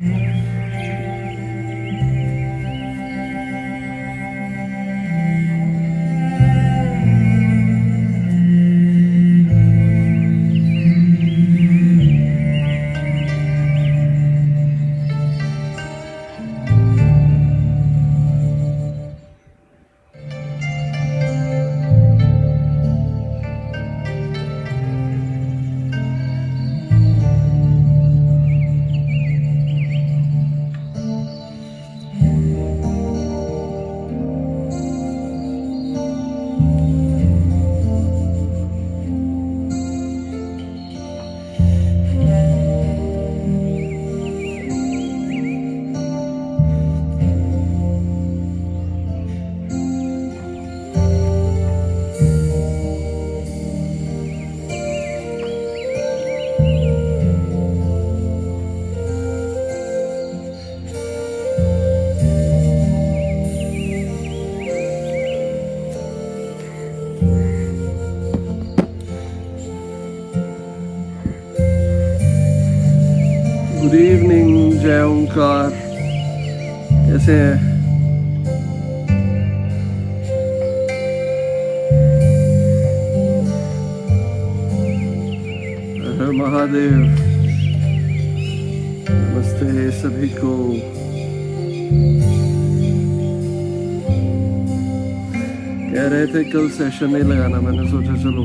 Good evening जय ओंकार, कैसे हैं? हर हर महादेव। नमस्ते सभी को। कह रहे थे कल सेशन नहीं लगाना, मैंने सोचा चलो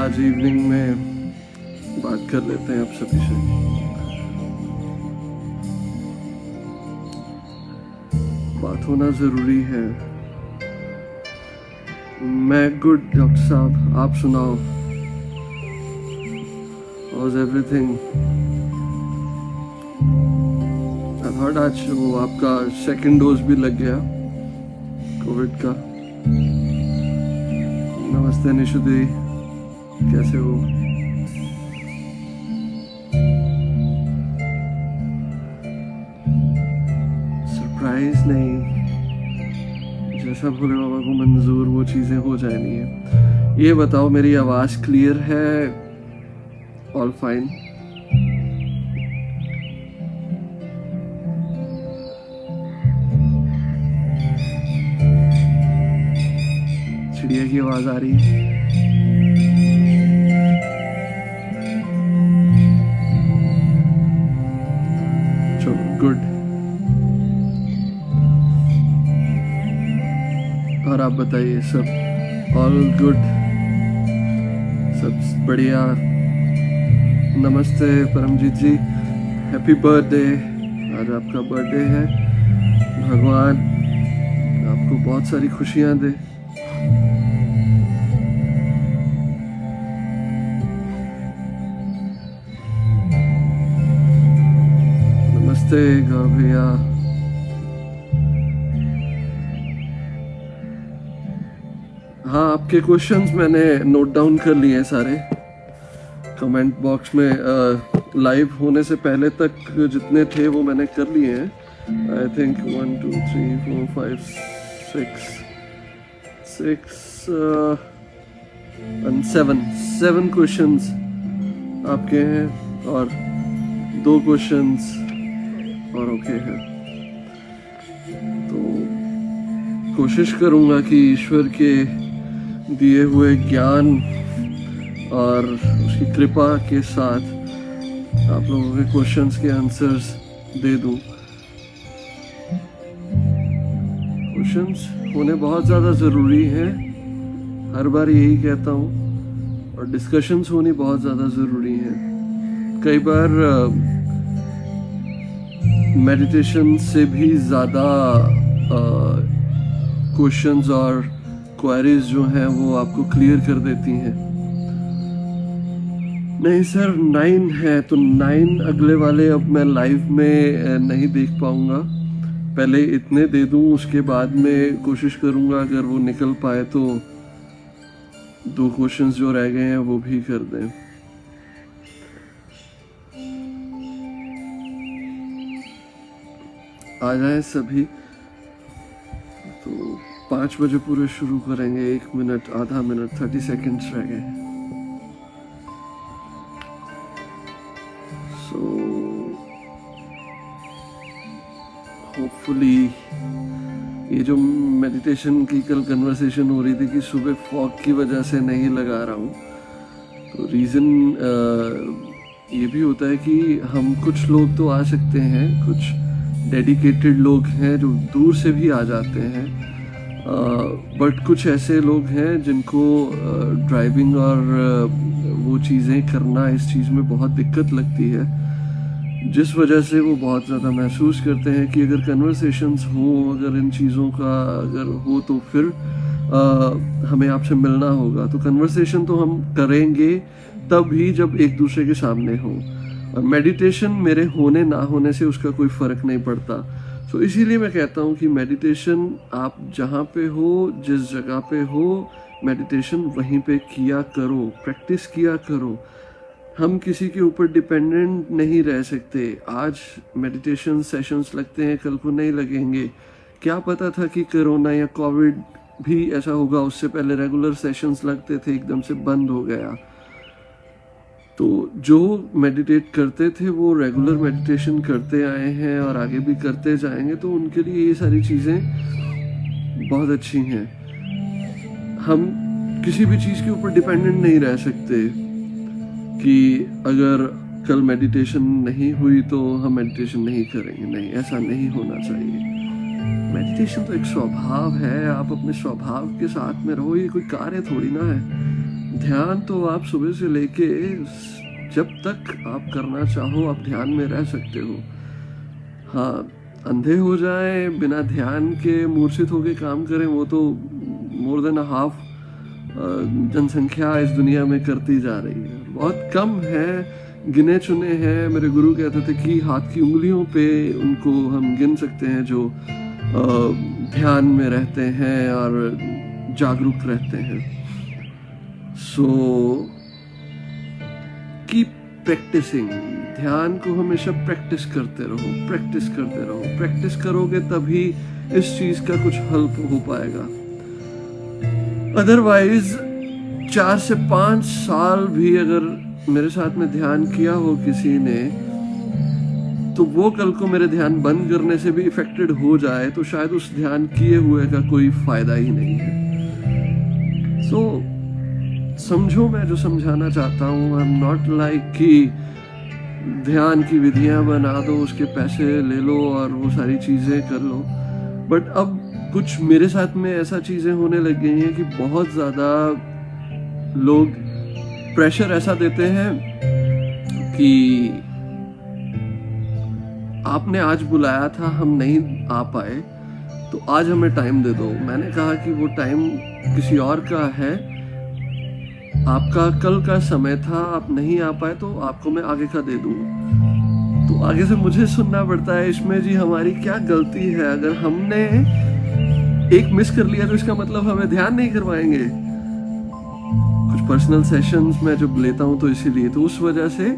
आज इवनिंग में बात कर लेते हैं आप सभी से। बात होना जरूरी है। मैं गुड डॉक्टर साहब, आप सुनाओ, how is everything? I thought आज वो आपका सेकंड डोज भी लग गया कोविड का। नमस्ते निशुदी, कैसे हो? सरप्राइज नहीं, जैसा भोले बाबा को मंजूर वो चीजें हो जानी है। ये बताओ मेरी आवाज क्लियर है? All fine? चिड़िया की आवाज आ रही है? चलो गुड। और आप बताइए, सब ऑल गुड? सब बढ़िया? नमस्ते परमजीत जी, हैप्पी बर्थडे। आज आपका बर्थडे है, भगवान आपको बहुत सारी खुशियां दे। नमस्ते गौरव भैया। हाँ, आपके क्वेश्चंस मैंने नोट डाउन कर लिए हैं सारे कमेंट बॉक्स में। लाइव होने से पहले तक जितने थे वो मैंने कर लिए हैं। आई थिंक 1 2 3 4 5 6 and 7 क्वेश्चंस आपके हैं और 2 क्वेश्चंस और ओके हैं। तो कोशिश करूँगा कि ईश्वर के दिए हुए ज्ञान और उसकी कृपा के साथ आप लोगों के क्वेश्चंस के आंसर्स दे दूं। क्वेश्चंस होने बहुत ज़्यादा ज़रूरी हैं, हर बार यही कहता हूँ, और डिस्कशंस होनी बहुत ज़्यादा ज़रूरी हैं। कई बार मेडिटेशन से भी ज़्यादा क्वेश्चंस और क्वेरीज जो हैं वो आपको क्लियर कर देती हैं। नहीं सर 9 है तो 9 अगले वाले अब मैं लाइव में नहीं देख पाऊंगा, पहले इतने दे दूं, उसके बाद में कोशिश करूंगा अगर वो निकल पाए तो 2 क्वेश्चंस जो रह गए हैं वो भी कर दें। आ जाए सभी, तो 5 बजे पूरे शुरू करेंगे। 1 मिनट, आधा मिनट, 30 सेकेंड्स रह गए। सो होपफुली ये जो मेडिटेशन की कल कन्वर्सेशन हो रही थी कि सुबह फॉग की वजह से नहीं लगा रहा हूँ, तो रीज़न ये भी होता है कि हम कुछ लोग तो आ सकते हैं, कुछ डेडिकेटेड लोग हैं जो दूर से भी आ जाते हैं, बट कुछ ऐसे लोग हैं जिनको ड्राइविंग और वो चीज़ें करना, इस चीज़ में बहुत दिक्कत लगती है, जिस वजह से वो बहुत ज़्यादा महसूस करते हैं कि अगर कन्वर्सेशंस हो, अगर इन चीज़ों का अगर हो तो फिर हमें आपसे मिलना होगा। तो कन्वर्सेशन तो हम करेंगे तब ही जब एक दूसरे के सामने हो, और मेडिटेशन मेरे होने ना होने से उसका कोई फ़र्क नहीं पड़ता। तो इसीलिए मैं कहता हूँ कि मेडिटेशन आप जहाँ पे हो, जिस जगह पे हो, मेडिटेशन वहीं पे किया करो, प्रैक्टिस किया करो। हम किसी के ऊपर डिपेंडेंट नहीं रह सकते। आज मेडिटेशन सेशंस लगते हैं, कल को नहीं लगेंगे। क्या पता था कि कोरोना या कोविड भी ऐसा होगा, उससे पहले रेगुलर सेशंस लगते थे, एकदम से बंद हो गया। तो जो मेडिटेट करते थे वो रेगुलर मेडिटेशन करते आए हैं और आगे भी करते जाएंगे, तो उनके लिए ये सारी चीज़ें बहुत अच्छी हैं। हम किसी भी चीज़ के ऊपर डिपेंडेंट नहीं रह सकते कि अगर कल मेडिटेशन नहीं हुई तो हम मेडिटेशन नहीं करेंगे। नहीं, ऐसा नहीं होना चाहिए। मेडिटेशन तो एक स्वभाव है, आप अपने स्वभाव के साथ में रहो, ये कोई कार्य थोड़ी ना है। ध्यान तो आप सुबह से लेके जब तक आप करना चाहो आप ध्यान में रह सकते हो। हाँ, अंधे हो जाए, बिना ध्यान के मूर्छित होके काम करें, वो तो मोर देन हाफ जनसंख्या इस दुनिया में करती जा रही है। बहुत कम है, गिने चुने हैं। मेरे गुरु कहते थे कि हाथ की उंगलियों पे उनको हम गिन सकते हैं जो ध्यान में रहते हैं और जागरूक रहते हैं। So keep practising. ध्यान को हमेशा प्रैक्टिस करते रहो, प्रैक्टिस करते रहो। प्रैक्टिस करोगे तभी इस चीज का कुछ हल हो पाएगा। अदरवाइज 4 से 5 साल भी अगर मेरे साथ में ध्यान किया हो किसी ने, तो वो कल को मेरे ध्यान बंद करने से भी इफेक्टेड हो जाए तो शायद उस ध्यान किए हुए का कोई फायदा ही नहीं है। सो समझो मैं जो समझाना चाहता हूँ। आई एम नॉट लाइक कि ध्यान की विधियां बना दो, उसके पैसे ले लो और वो सारी चीजें कर लो। बट अब कुछ मेरे साथ में ऐसा चीजें होने लग गई हैं कि बहुत ज्यादा लोग प्रेशर ऐसा देते हैं कि आपने आज बुलाया था, हम नहीं आ पाए, तो आज हमें टाइम दे दो। मैंने कहा कि वो टाइम किसी और का है, आपका कल का समय था, आप नहीं आ पाए तो आपको मैं आगे का दे दूँ। तो आगे से मुझे सुनना पड़ता है इसमें जी हमारी क्या गलती है। अगर हमने एक मिस कर लिया तो इसका मतलब हमें ध्यान नहीं करवाएंगे। कुछ पर्सनल सेशंस मैं जब लेता हूँ तो इसीलिए, तो उस वजह से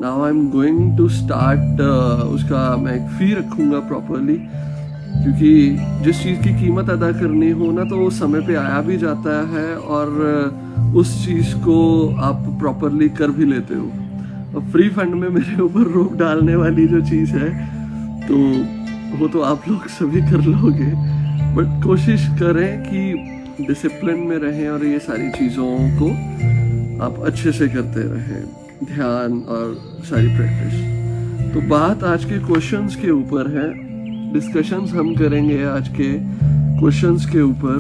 now I am going to start उसका मैं एक फी रखूंगा प्रॉपरली, क्योंकि जिस चीज़ की कीमत अदा करनी हो ना तो वो समय पे आया भी जाता है और उस चीज़ को आप प्रॉपरली कर भी लेते हो। और फ्री फंड में मेरे ऊपर रोक डालने वाली जो चीज़ है तो वो तो आप लोग सभी कर लोगे, बट कोशिश करें कि डिसिप्लिन में रहें और ये सारी चीज़ों को आप अच्छे से करते रहें, ध्यान और सारी प्रैक्टिस। तो बात आज के क्वेश्चंस के ऊपर है, डिस्कशंस हम करेंगे आज के क्वेश्चंस के ऊपर।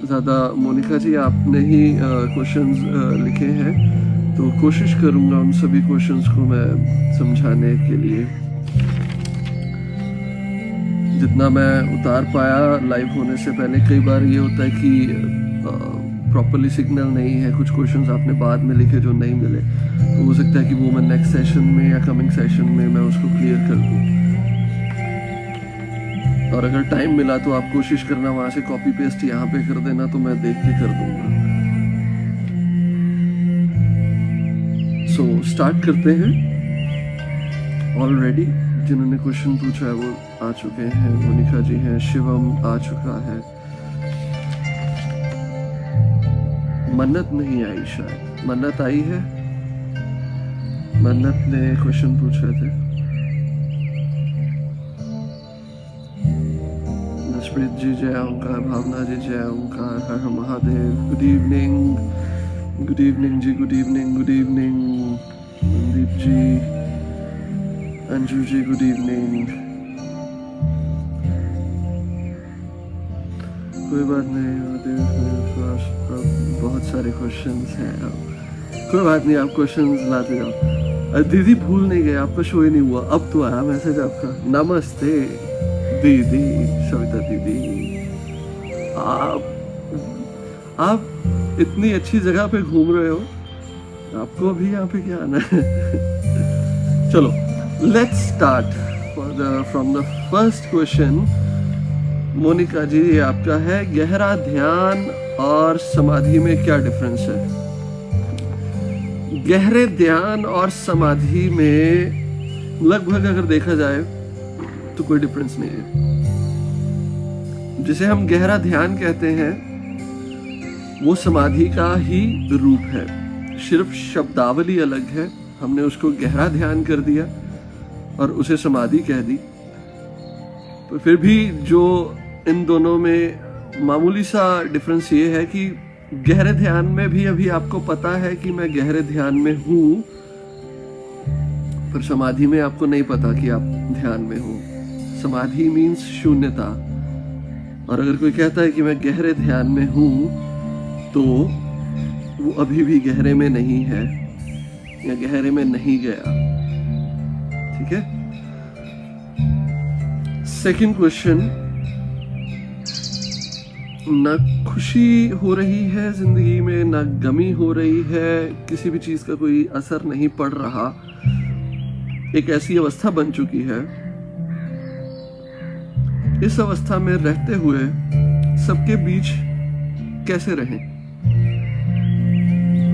ज़्यादा मोनिका जी आपने ही क्वेश्चंस लिखे हैं, तो कोशिश करूँगा उन सभी क्वेश्चंस को मैं समझाने के लिए जितना मैं उतार पाया लाइव होने से पहले। कई बार ये होता है कि प्रॉपरली सिग्नल नहीं है, कुछ क्वेश्चंस आपने बाद में लिखे जो नहीं मिले, तो हो सकता है कि वो मैं नेक्स्ट सेशन में या कमिंग सेशन में मैं उसको क्लियर कर दूँ। और अगर टाइम मिला तो आप कोशिश करना वहाँ से कॉपी पेस्ट यहाँ पे कर देना, तो मैं देख के कर दूंगा। सो स्टार्ट करते हैं। ऑलरेडी जिन्होंने क्वेश्चन पूछा है वो आ चुके हैं, मोनिका जी हैं, शिवम आ चुका है, मन्नत नहीं आई, शायद मन्नत आई है। मन्नत ने क्वेश्चन पूछे थे। जसप्रीत जी जय ओंकार, भावना जी जय ओंकार, हर हर महादेव, गुड इवनिंग जी, गुड इवनिंग मनदीप जी, अंजू जी गुड इवनिंग। कोई बात नहीं, बहुत सारे क्वेश्चंस हैं, कोई बात नहीं, आप क्वेश्चंस लाते जाओ। दीदी भूल नहीं गए, आपका शो ही नहीं हुआ, अब तो आया मैसेज आपका। नमस्ते दीदी, सविता दीदी, आप इतनी अच्छी जगह पे घूम रहे हो, आपको अभी यहाँ पे क्या आना है? चलो let's start from the first question. Monika ji, ये आपका है, गहरा ध्यान और समाधि में क्या डिफरेंस है? गहरे ध्यान और समाधि में लगभग अगर देखा जाए तो कोई डिफरेंस नहीं है। जिसे हम गहरा ध्यान कहते हैं वो समाधि का ही रूप है, सिर्फ शब्दावली अलग है। हमने उसको गहरा ध्यान कर दिया और उसे समाधि कह दी। तो फिर भी जो इन दोनों में मामूली सा डिफरेंस ये है कि गहरे ध्यान में भी अभी आपको पता है कि मैं गहरे ध्यान में हूं, पर समाधि में आपको नहीं पता कि आप ध्यान में हो। समाधि मीन्स शून्यता, और अगर कोई कहता है कि मैं गहरे ध्यान में हूं तो वो अभी भी गहरे में नहीं है या गहरे में नहीं गया। ठीक है। सेकंड क्वेश्चन, ना खुशी हो रही है जिंदगी में, ना गमी हो रही है, किसी भी चीज का कोई असर नहीं पड़ रहा, एक ऐसी अवस्था बन चुकी है। इस अवस्था में रहते हुए सबके बीच कैसे रहें?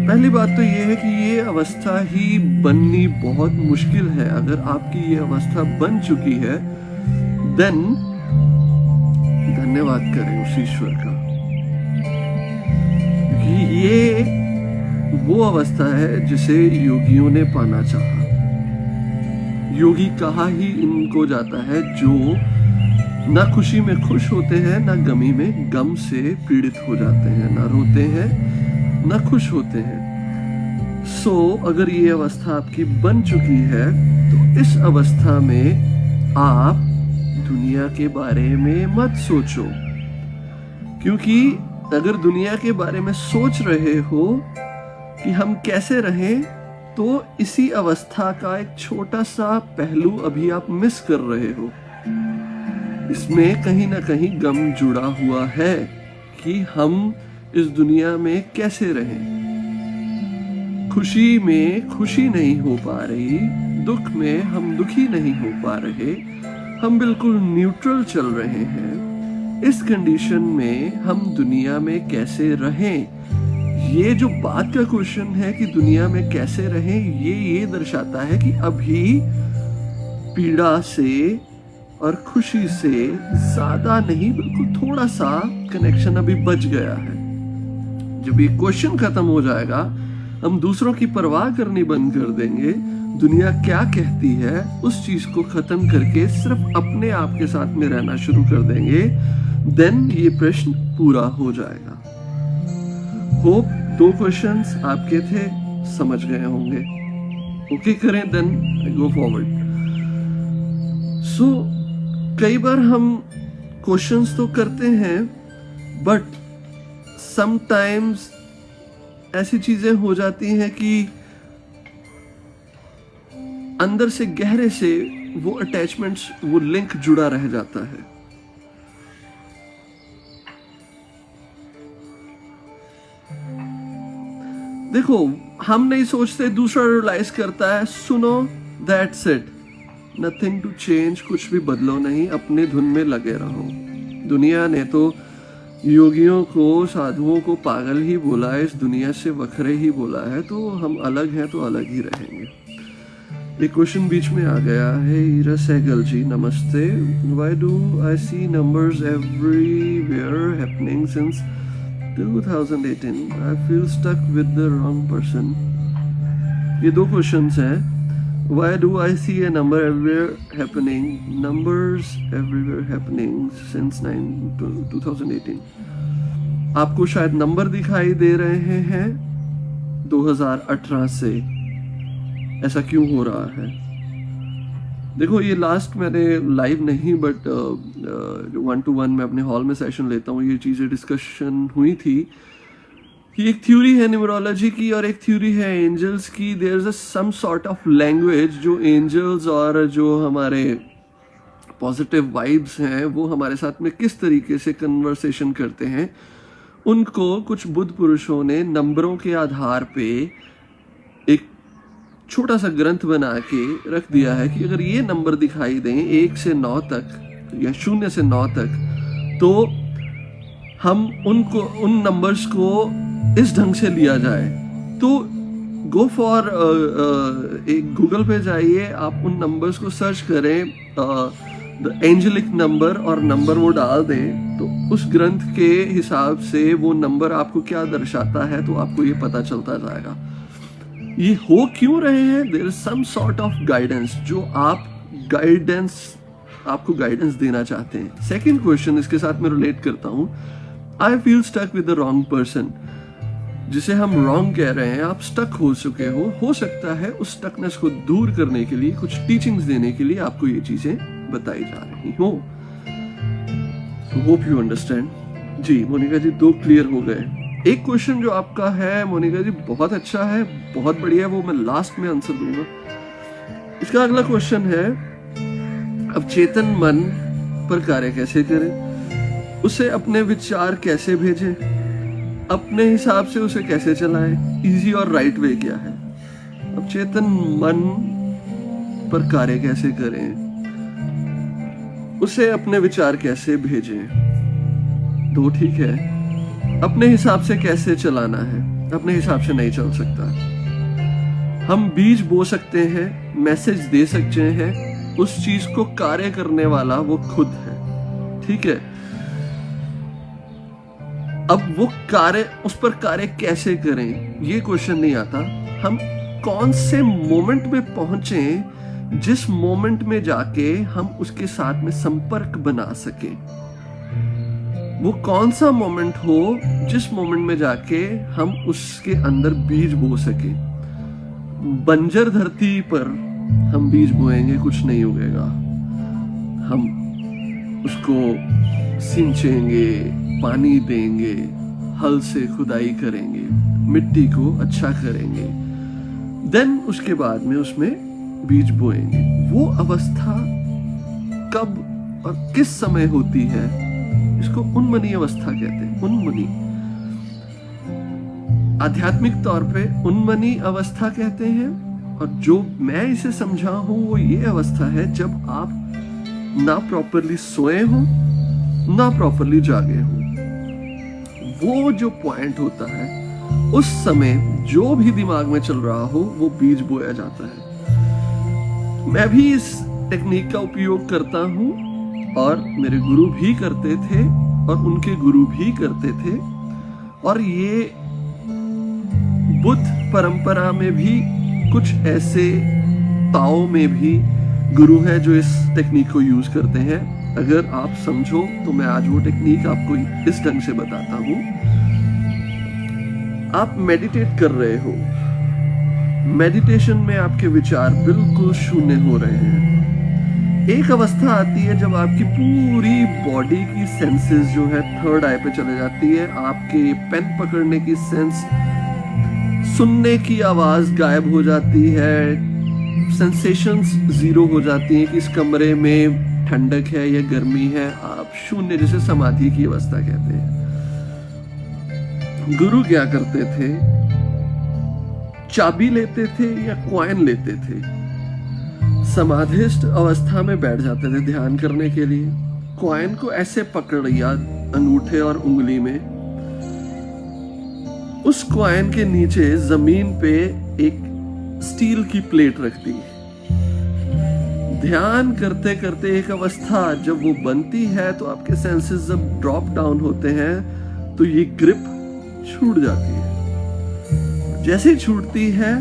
पहली बात तो ये है कि ये अवस्था ही बननी बहुत मुश्किल है। अगर आपकी ये अवस्था बन चुकी है देन धन्यवाद करें उस ईश्वर का, क्योंकि ये वो अवस्था है जिसे योगियों ने पाना चाहा। योगी कहा ही इनको जाता है जो ना खुशी में खुश होते हैं, ना गमी में गम से पीड़ित हो जाते हैं, ना रोते हैं ना खुश होते हैं। सो अगर ये अवस्था आपकी बन चुकी है तो इस अवस्था में आप दुनिया के बारे में मत सोचो, क्योंकि अगर दुनिया के बारे में सोच रहे हो कि हम कैसे रहें, तो इसी अवस्था का एक छोटा सा पहलू अभी आप मिस कर रहे हो। इसमें कहीं ना कहीं गम जुड़ा हुआ है कि हम इस दुनिया में कैसे रहें। खुशी में खुशी नहीं हो पा रही, दुख में हम दुखी नहीं हो पा रहे, हम बिल्कुल न्यूट्रल चल रहे हैं। इस कंडीशन में हम दुनिया में कैसे रहें? ये जो बात का क्वेश्चन है कि दुनिया में कैसे रहें, ये दर्शाता है कि अभी पीड़ा से और खुशी से ज्यादा नहीं, बिल्कुल थोड़ा सा कनेक्शन अभी बच गया है। जब ये क्वेश्चन खत्म हो जाएगा, हम दूसरों की परवाह करनी बंद कर देंगे, दुनिया क्या कहती है उस चीज को खत्म करके सिर्फ अपने आप के साथ में रहना शुरू कर देंगे, देन ये प्रश्न पूरा हो जाएगा। होप 2 क्वेश्चंस आपके थे, समझ गए होंगे। ओके करें, देन गो फॉरवर्ड। सो कई बार हम क्वेश्चंस तो करते हैं, बट समटाइम्स ऐसी चीजें हो जाती हैं कि अंदर से गहरे से वो अटैचमेंट्स, वो लिंक जुड़ा रह जाता है। देखो, हम नहीं सोचते, दूसरा रियलाइज करता है, सुनो, that's it, nothing to change, कुछ भी बदलो नहीं, अपने धुन में लगे रहो। दुनिया ने तो योगियों को, साधुओं को पागल ही बोला है, इस दुनिया से वखरे ही बोला है, तो हम अलग हैं तो अलग ही रहेंगे। एक क्वेश्चन बीच में आ गया है, ईरा सहगल जी नमस्ते। Why do I see numbers everywhere happening since 2018? I feel stuck with the wrong person. ये 2 क्वेश्चंस हैं। Why do I see a number everywhere happening? Numbers everywhere happening since 2018. आपको शायद नंबर दिखाई दे रहे हैं 2018 से। ऐसा क्यों हो रहा है? देखो, ये लास्ट मैंने लाइव नहीं बट 1-to-1 में अपने हॉल में सेशन लेता हूँ, ये चीज़ें डिस्कशन हुई थी कि एक थ्योरी है न्यूमरोलॉजी की और एक थ्योरी है एंजल्स की। There is some sort of language जो एंजल्स और जो हमारे पॉजिटिव वाइब्स हैं वो हमारे साथ में किस तरीके से कन्वर्सेशन करते हैं। उनको कुछ बुद्ध पुरुषों ने नंबरों के आधार पे एक छोटा सा ग्रंथ बना के रख दिया है कि अगर ये नंबर दिखाई दें 1 से 9 तक या 0 से 9 तक, तो हम उन नंबर्स को इस ढंग से लिया जाए। तो गो फॉर एक गूगल पे जाइए, आप उन नंबर्स को सर्च करें, द एंजेलिक नंबर, और नंबर वो डाल दें तो उस ग्रंथ के हिसाब से वो नंबर आपको क्या दर्शाता है तो आपको ये पता चलता जाएगा। ये हो क्यों रहे हैं? There is some sort of guidance जो आपको गाइडेंस देना चाहते हैं। सेकंड क्वेश्चन इसके साथ मैं रिलेट करता हूं। I feel stuck with the wrong person. जिसे हम रॉन्ग कह रहे हैं, आप स्टक हो चुके हो सकता है उस स्टकनेस को दूर करने के लिए, कुछ टीचिंग्स देने के लिए आपको ये चीजें बताई जा रही हो। Hope you understand. जी मोनिका जी, 2 क्लियर हो गए। एक क्वेश्चन जो आपका है मोनिका जी बहुत अच्छा है, बहुत बढ़िया, वो मैं लास्ट में आंसर दूंगा। इसका अगला क्वेश्चन है, अब चेतन मन पर कार्य कैसे करें? उसे अपने विचार कैसे भेजें? अपने हिसाब से उसे कैसे चलाएं? इजी और राइट वे क्या है? अब चेतन मन पर कार्य कैसे करें, उसे अपने विचार कैसे भेजें? 2 ठीक है। अपने हिसाब से कैसे चलाना है? अपने हिसाब से नहीं चल सकता। हम बीज बो सकते हैं, मैसेज दे सकते हैं, उस चीज को कार्य करने वाला वो खुद है। ठीक है। अब वो कार्य, उस पर कार्य कैसे करें ये क्वेश्चन नहीं आता। हम कौन से मोमेंट में पहुंचे जिस मोमेंट में जाके हम उसके साथ में संपर्क बना सके। वो कौन सा मोमेंट हो जिस मोमेंट में जाके हम उसके अंदर बीज बो सके। बंजर धरती पर हम बीज बोएंगे, कुछ नहीं उगेगा। हम उसको सिंचेंगे, पानी देंगे, हल से खुदाई करेंगे, मिट्टी को अच्छा करेंगे, देन उसके बाद में उसमें बीज बोएंगे। वो अवस्था कब और किस समय होती है, इसको उन्मनी अवस्था कहते हैं। उन्मनी, आध्यात्मिक तौर पे उन्मनी अवस्था कहते हैं। और जो मैं इसे समझा हूं वो ये अवस्था है जब आप ना प्रॉपरली सोए हो ना प्रॉपरली जागे हो। वो जो पॉइंट होता है उस समय जो भी दिमाग में चल रहा हो वो बीज बोया जाता है। मैं भी इस टेक्निक का उपयोग करता हूं और मेरे गुरु भी करते थे और उनके गुरु भी करते थे। और ये बुद्ध परंपरा में भी कुछ ऐसे ताओ में भी गुरु हैं जो इस टेक्निक को यूज करते हैं। अगर आप समझो तो मैं आज वो टेक्निक आपको इस ढंग से बताता हूं। आप मेडिटेट कर रहे हो, मेडिटेशन में आपके विचार बिल्कुल शून्य हो रहे हैं। एक अवस्था आती है जब आपकी पूरी बॉडी की सेंसेस जो है थर्ड आई पे चले जाती है। आपके पेन पकड़ने की सेंस, सुनने की आवाज गायब हो जाती है, सेंसेशंस जीरो हो जाती हैं कि इस कमरे में ठंडक है या गर्मी है। आप शून्य, जिसे समाधि की अवस्था कहते हैं। गुरु क्या करते थे? चाबी लेते थे या कॉइन लेते थे, समाधिस्थ अवस्था में बैठ जाते थे ध्यान करने के लिए। कॉइन को ऐसे पकड़ लिया अंगूठे और उंगली में, उस कॉइन के नीचे जमीन पे एक स्टील की प्लेट रख दी। ध्यान करते करते एक अवस्था जब वो बनती है तो आपके सेंसेस जब ड्रॉप डाउन होते हैं तो ये ग्रिप छूट जाती है। जैसे ही छूटती है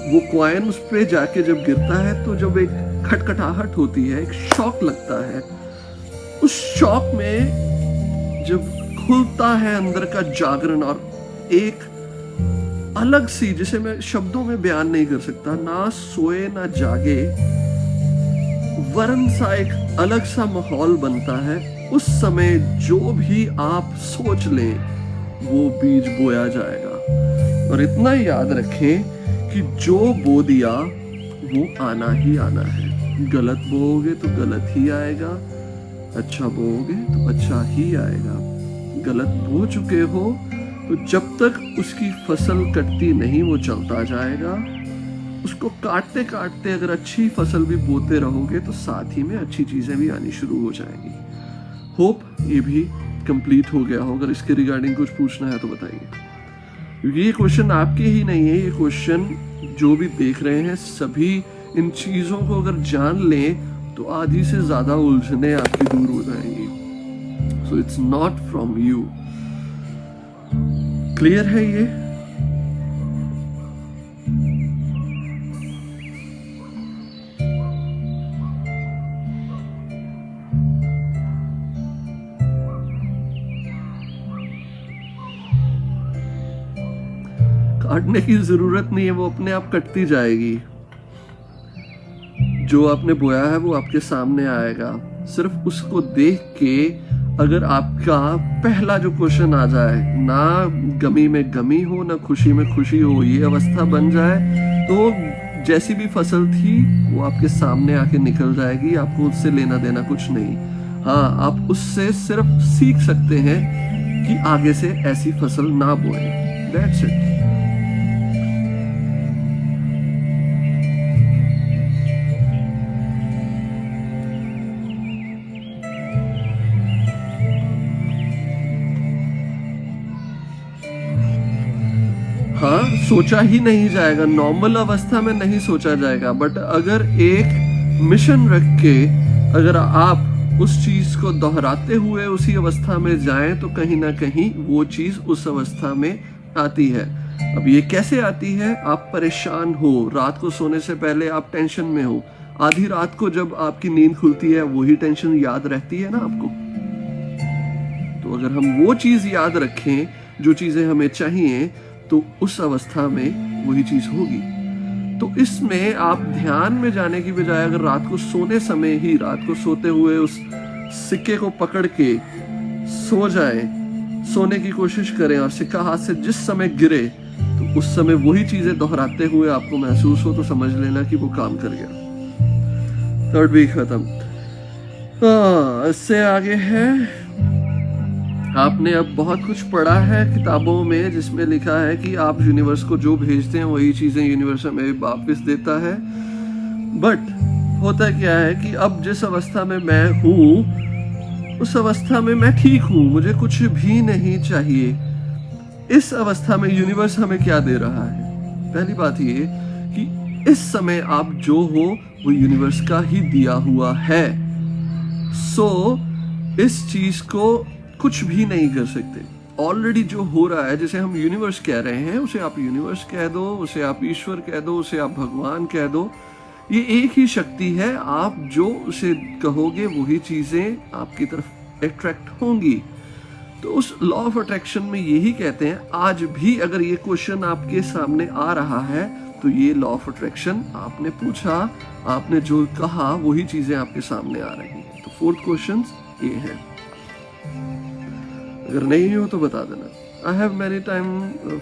वो कॉइन उस पे जाके जब गिरता है तो जब एक खटखटाहट होती है, एक शॉक लगता है, उस शॉक में जब खुलता है अंदर का जागरण और एक अलग सी, जिसे मैं शब्दों में बयान नहीं कर सकता, ना सोए ना जागे, वरन सा एक अलग सा माहौल बनता है। उस समय जो भी आप सोच लें वो बीज बोया जाएगा। और इतना याद रखें कि जो बो दिया वो आना ही आना है। गलत बोओगे तो गलत ही आएगा, अच्छा बोओगे तो अच्छा ही आएगा। गलत बो चुके हो तो जब तक उसकी फसल कटती नहीं वो चलता जाएगा। उसको काटते काटते अगर अच्छी फसल भी बोते रहोगे तो साथ ही में अच्छी चीजें भी आनी शुरू हो जाएंगी। होप ये भी कंप्लीट हो गया हो। अगर इसके रिगार्डिंग कुछ पूछना है तो बताइए, क्योंकि ये क्वेश्चन आपके ही नहीं है, ये क्वेश्चन जो भी देख रहे हैं सभी इन चीजों को अगर जान लें तो आधी से ज्यादा उलझने आपकी दूर हो जाएंगी। So it's not from you. Clear है ये? काटने की जरूरत नहीं है, वो अपने आप कटती जाएगी। जो आपने बोया है वो आपके सामने आएगा। सिर्फ उसको देख के अगर आपका पहला जो क्वेश्चन आ जाए, ना गमी में गमी हो ना खुशी में खुशी हो, ये अवस्था बन जाए तो जैसी भी फसल थी वो आपके सामने आके निकल जाएगी। आपको उससे लेना देना कुछ नहीं। हाँ, आप उससे सिर्फ सीख सकते हैं कि आगे से ऐसी फसल ना बोए। That's it. हाँ, सोचा ही नहीं जाएगा, नॉर्मल अवस्था में नहीं सोचा जाएगा। बट अगर एक मिशन रख के अगर आप उस चीज को दोहराते हुए उसी अवस्था में जाएं तो कहीं ना कहीं वो चीज उस अवस्था में आती है। अब ये कैसे आती है? आप परेशान हो, रात को सोने से पहले आप टेंशन में हो, आधी रात को जब आपकी नींद खुलती है वही टेंशन याद रहती है ना आपको। तो अगर हम वो चीज याद रखें जो चीजें हमें चाहिए तो उस अवस्था में वही चीज होगी। तो इसमें आप ध्यान में जाने की बजाय अगर रात को सोने समय ही, रात को सोते हुए उस सिक्के को पकड़ के सो जाएं, सोने की कोशिश करें और सिक्का हाथ से जिस समय गिरे तो उस समय वही चीजें दोहराते हुए आपको महसूस हो तो समझ लेना कि वो काम कर गया। थर्ड वीक खत्म। इससे आगे है, आपने अब बहुत कुछ पढ़ा है किताबों में जिसमें लिखा है कि आप यूनिवर्स को जो भेजते हैं वही चीजें यूनिवर्स हमें वापस देता है। बट होता क्या है कि अब जिस अवस्था में मैं हूं उस अवस्था में मैं ठीक हूं, मुझे कुछ भी नहीं चाहिए। इस अवस्था में यूनिवर्स हमें क्या दे रहा है? पहली बात ये कि इस समय आप जो हो वो यूनिवर्स का ही दिया हुआ है। सो इस चीज को कुछ भी नहीं कर सकते। ऑलरेडी जो हो रहा है, जिसे हम यूनिवर्स कह रहे हैं, उसे आप यूनिवर्स कह दो, उसे आप ईश्वर कह दो, उसे आप भगवान कह दो, ये एक ही शक्ति है। आप जो उसे कहोगे वही चीजें आपकी तरफ अट्रैक्ट होंगी। तो उस लॉ ऑफ अट्रैक्शन में यही कहते हैं, आज भी अगर ये क्वेश्चन आपके सामने आ रहा है तो ये लॉ ऑफ अट्रैक्शन, आपने पूछा, आपने जो कहा वही चीजें आपके सामने आ रही हैं। तो फोर्थ क्वेश्चन ये है। अगर नहीं हो तो बता देना। I have many time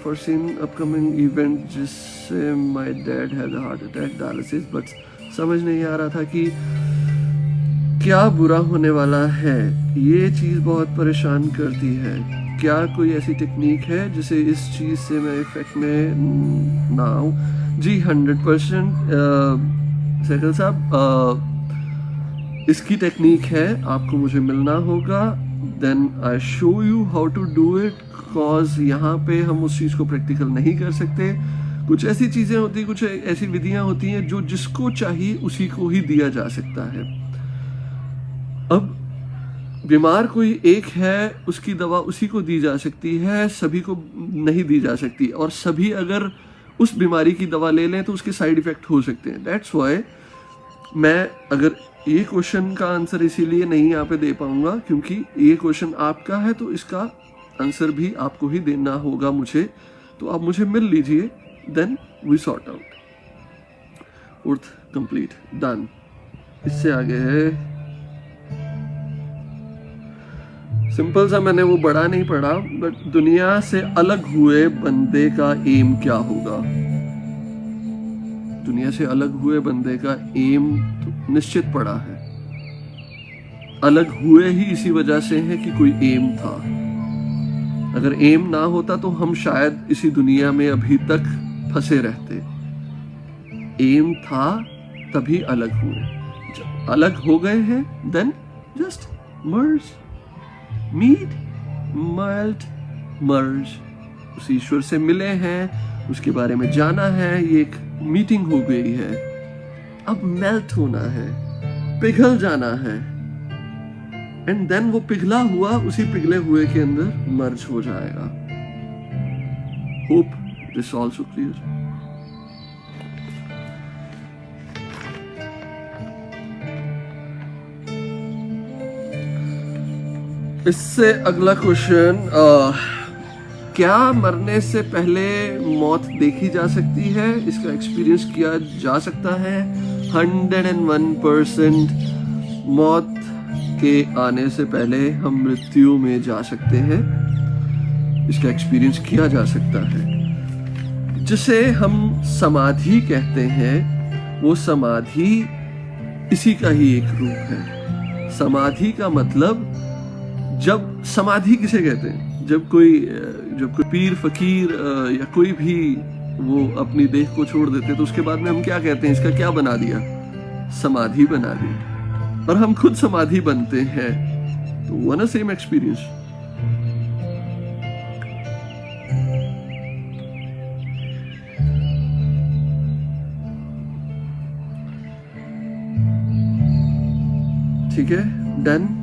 foreseen upcoming event जिससे my dad had heart attack, dialysis, but समझ नहीं आ रहा था कि क्या बुरा होने वाला है। ये चीज़ बहुत परेशान करती है। क्या कोई ऐसी टेक्निक है जिसे इस चीज़ से मैं इफेक्ट में ना आऊँ? जी 100% सहगल साहब, इसकी टेक्निक है, आपको मुझे मिलना होगा, then I show you how to do it. Cause यहाँ पे हम उस चीज़ को प्रैक्टिकल नहीं कर सकते। कुछ ऐसी चीज़ें होती, कुछ ऐसी विधियाँ होती हैं जो जिसको चाहिए उसी को ही दिया जा सकता है। अब बीमार कोई एक है, उसकी दवा उसी को दी जा सकती है, सभी को नहीं दी जा सकती। और सभी अगर उस बीमारी की दवा ले लें तो उसके साइड इफेक्ट हो सकते हैं। दैट्स वाई मैं अगर ये क्वेश्चन का आंसर इसीलिए नहीं यहाँ पे दे पाऊंगा क्योंकि ये क्वेश्चन आपका है, तो इसका आंसर भी आपको ही देना होगा मुझे, तो आप मुझे मिल लीजिए, देन वी सॉर्ट आउट। उर्थ कंप्लीट, डन। इससे आगे है सिंपल सा, मैंने वो बड़ा नहीं पढ़ा, बट दुनिया से अलग हुए बंदे का एम क्या होगा? दुनिया से अलग हुए बंदे का एम तो निश्चित पड़ा है, अलग हुए ही इसी वजह से है कि कोई एम था। अगर एम ना होता तो हम शायद इसी दुनिया में अभी तक फंसे रहते। एम था तभी अलग हुए, जब अलग हो गए हैं देन जस्ट मर्ज, मीट, मेल्ट, मर्ज। उस ईश्वर से मिले हैं, उसके बारे में जाना है, ये एक मीटिंग हो गई है, अब मेल्ट होना है, पिघल जाना है, एंड देन वो पिघला हुआ उसी पिघले हुए के अंदर मर्ज हो जाएगा। Hope this also clear. इससे अगला क्वेश्चन, क्या मरने से पहले मौत देखी जा सकती है? इसका एक्सपीरियंस किया जा सकता है। 101% मौत के आने से पहले हम मृत्यु में जा सकते हैं, इसका एक्सपीरियंस किया जा सकता है। जिसे हम समाधि कहते हैं, वो समाधि इसी का ही एक रूप है। समाधि का मतलब, जब समाधि किसे कहते हैं? जब कोई पीर फकीर या कोई भी वो अपनी देह को छोड़ देते तो उसके बाद में हम क्या कहते हैं? इसका क्या बना दिया? समाधि बना दी। और हम खुद समाधि बनते हैं, तो वो ना सेम एक्सपीरियंस। ठीक है, डन।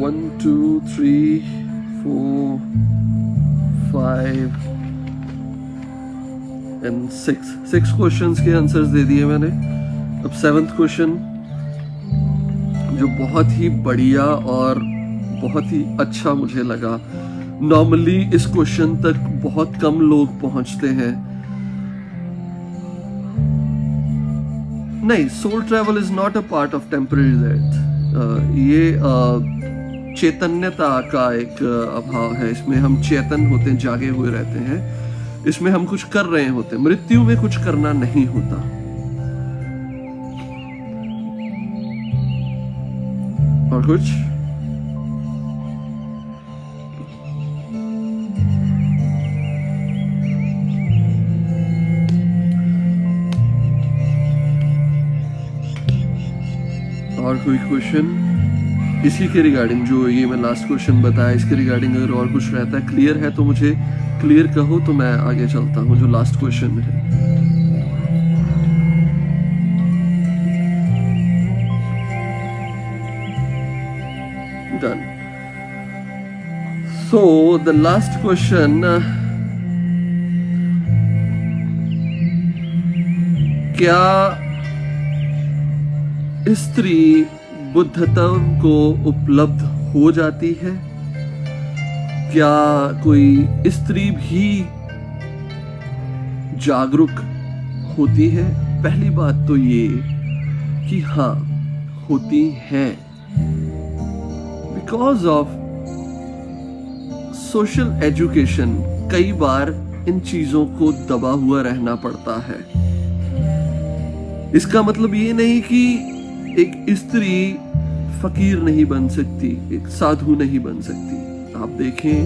1 2 3 4 5 एंड 6 क्वेश्चंस के आंसर्स दे दिए मैंने। अब 7th क्वेश्चन, जो बहुत ही बढ़िया और बहुत ही अच्छा मुझे लगा। नॉर्मली इस क्वेश्चन तक बहुत कम लोग पहुंचते हैं। नहीं, soul travel is not a part of temporary death. ये चैतन्यता का एक अभाव है। इसमें हम चेतन होते हैं, जागे हुए रहते हैं। इसमें हम कुछ कर रहे होते हैं। मृत्यु में कुछ करना नहीं होता। और कुछ और कोई क्वेश्चन इसी के रिगार्डिंग, जो ये मैं लास्ट क्वेश्चन बताया, इसके रिगार्डिंग अगर और कुछ रहता है, क्लियर है तो मुझे क्लियर कहो, तो मैं आगे चलता हूं। जो लास्ट क्वेश्चन है, done. So the last question, क्या स्त्री बुद्धत्व को उपलब्ध हो जाती है? क्या कोई स्त्री भी जागरूक होती है? पहली बात तो ये कि हाँ, होती हैं। बिकॉज ऑफ सोशल एजुकेशन कई बार इन चीजों को दबा हुआ रहना पड़ता है। इसका मतलब ये नहीं कि एक स्त्री फकीर नहीं बन सकती, एक साधु नहीं बन सकती। आप देखें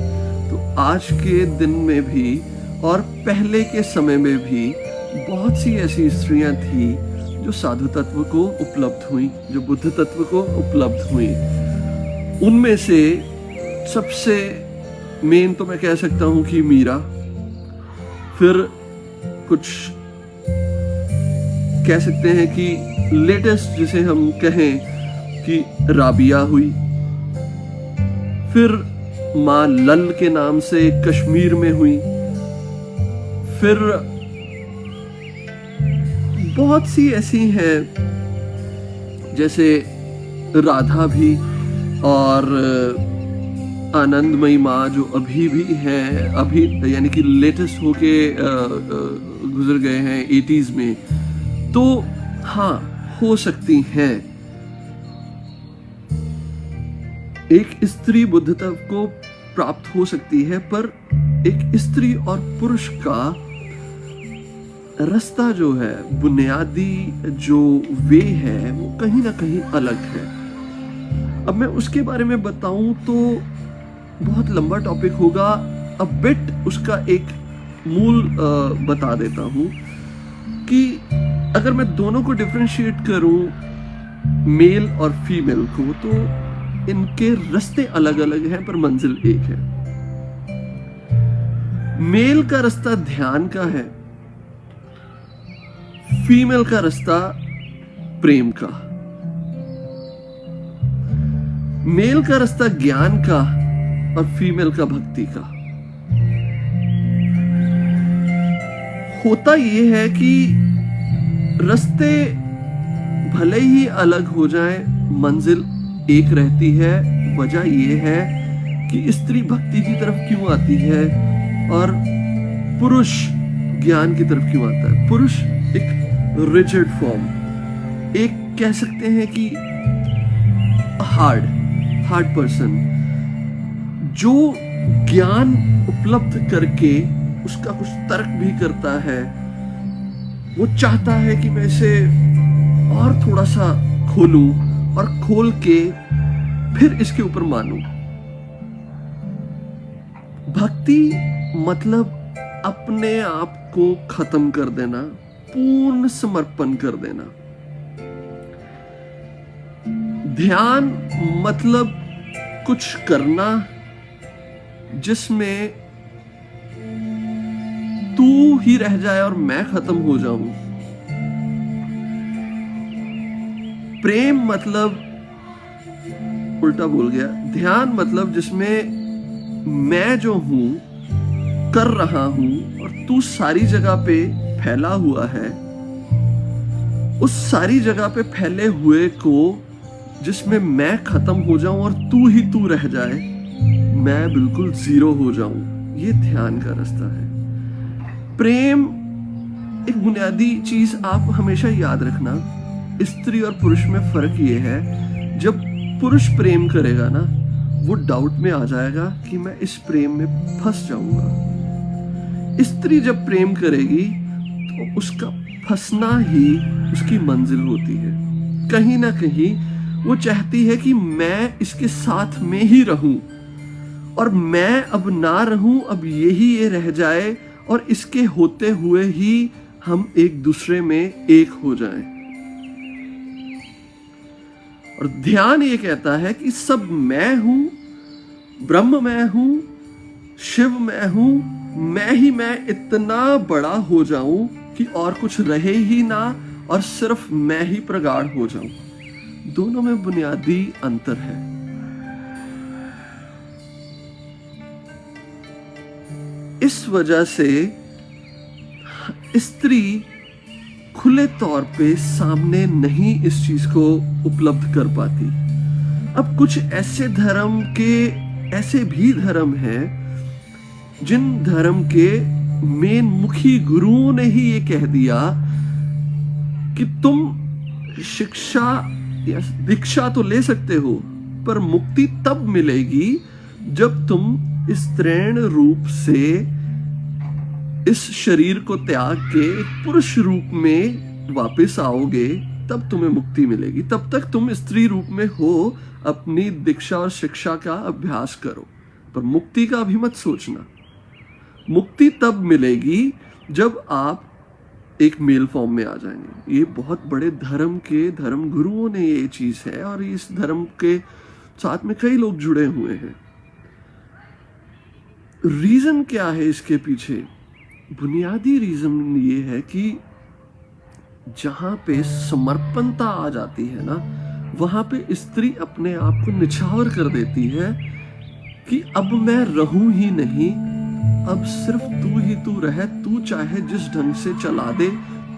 तो आज के दिन में भी और पहले के समय में भी बहुत सी ऐसी स्त्रियां थी जो साधु तत्व को उपलब्ध हुई, जो बुद्ध तत्व को उपलब्ध हुई। उनमें से सबसे मेन तो मैं कह सकता हूं कि मीरा, फिर कुछ कह सकते हैं कि लेटेस्ट जिसे हम कहें कि राबिया हुई, फिर माँ लल के नाम से कश्मीर में हुई। फिर बहुत सी ऐसी हैं, जैसे राधा भी, और आनंदमयी माँ जो अभी भी हैं, अभी यानी कि लेटेस्ट होके गुजर गए हैं 80s में। तो हाँ, हो सकती हैं। एक स्त्री बुद्धता को प्राप्त हो सकती है, पर एक स्त्री और पुरुष का रास्ता जो है, बुनियादी जो वे है, वो कहीं ना कहीं अलग है। अब मैं उसके बारे में बताऊं तो बहुत लंबा टॉपिक होगा। अब बिट उसका एक मूल बता देता हूं कि अगर मैं दोनों को डिफरेंशिएट करूं, मेल और फीमेल को, तो इनके रास्ते अलग अलग हैं पर मंजिल एक है। मेल का रास्ता ध्यान का है, फीमेल का रास्ता प्रेम का। मेल का रास्ता ज्ञान का और फीमेल का भक्ति का। होता यह है कि रास्ते भले ही अलग हो जाएं, मंजिल एक रहती है। वजह यह है कि स्त्री भक्ति की तरफ क्यों आती है और पुरुष ज्ञान की तरफ क्यों आता है। पुरुष एक रिजिड फॉर्म, एक कह सकते हैं कि हार्ड पर्सन, जो ज्ञान उपलब्ध करके उसका कुछ तर्क भी करता है। वो चाहता है कि मैं इसे और थोड़ा सा खोलूं और खोल के फिर इसके ऊपर मानूं। भक्ति मतलब अपने आप को खत्म कर देना, पूर्ण समर्पण कर देना। ध्यान मतलब कुछ करना जिसमें तू ही रह जाए और मैं खत्म हो जाऊं। प्रेम मतलब, उल्टा बोल गया, ध्यान मतलब जिसमें मैं जो हूं कर रहा हूं और तू सारी जगह पे फैला हुआ है। उस सारी जगह पे फैले हुए को जिसमें मैं खत्म हो जाऊं और तू ही तू रह जाए, मैं बिल्कुल जीरो हो जाऊं। ये ध्यान का रास्ता है। प्रेम एक बुनियादी चीज आप हमेशा याद रखना, स्त्री और पुरुष में फर्क ये है, जब पुरुष प्रेम करेगा ना, वो डाउट में आ जाएगा कि मैं इस प्रेम में फंस जाऊंगा। स्त्री जब प्रेम करेगी तो उसका फंसना ही उसकी मंजिल होती है। कहीं ना कहीं वो चाहती है कि मैं इसके साथ में ही रहूं और मैं अब ना रहूं, अब यही ये रह जाए और इसके होते हुए ही हम एक दूसरे में एक हो जाएं। और ध्यान ये कहता है कि सब मैं हूं, ब्रह्म मैं हूं, शिव मैं हूं, मैं इतना बड़ा हो जाऊं कि और कुछ रहे ही ना और सिर्फ मैं ही प्रगाढ़ हो जाऊं। दोनों में बुनियादी अंतर है। इस वजह से स्त्री खुले तौर पे सामने नहीं इस चीज को उपलब्ध कर पाती। अब कुछ ऐसे भी धर्म हैं जिन धर्म के मेन मुखी गुरुओं ने ही ये कह दिया कि तुम शिक्षा या दीक्षा तो ले सकते हो, पर मुक्ति तब मिलेगी जब तुम इस त्रैण रूप से इस शरीर को त्याग के एक पुरुष रूप में वापस आओगे, तब तुम्हें मुक्ति मिलेगी। तब तक तुम स्त्री रूप में हो, अपनी दीक्षा और शिक्षा का अभ्यास करो, पर मुक्ति का अभी मत सोचना। मुक्ति तब मिलेगी जब आप एक मेल फॉर्म में आ जाएंगे। ये बहुत बड़े धर्म गुरुओं ने ये चीज है और इस धर्म के साथ में कई लोग जुड़े हुए हैं। रीजन क्या है इसके पीछे? बुनियादी रीजन ये है कि जहां पे समर्पणता आ जाती है ना, वहां पे स्त्री अपने आप को निछावर कर देती है कि अब मैं रहूं ही नहीं, अब सिर्फ तू ही तू रहे, तू चाहे जिस ढंग से चला दे,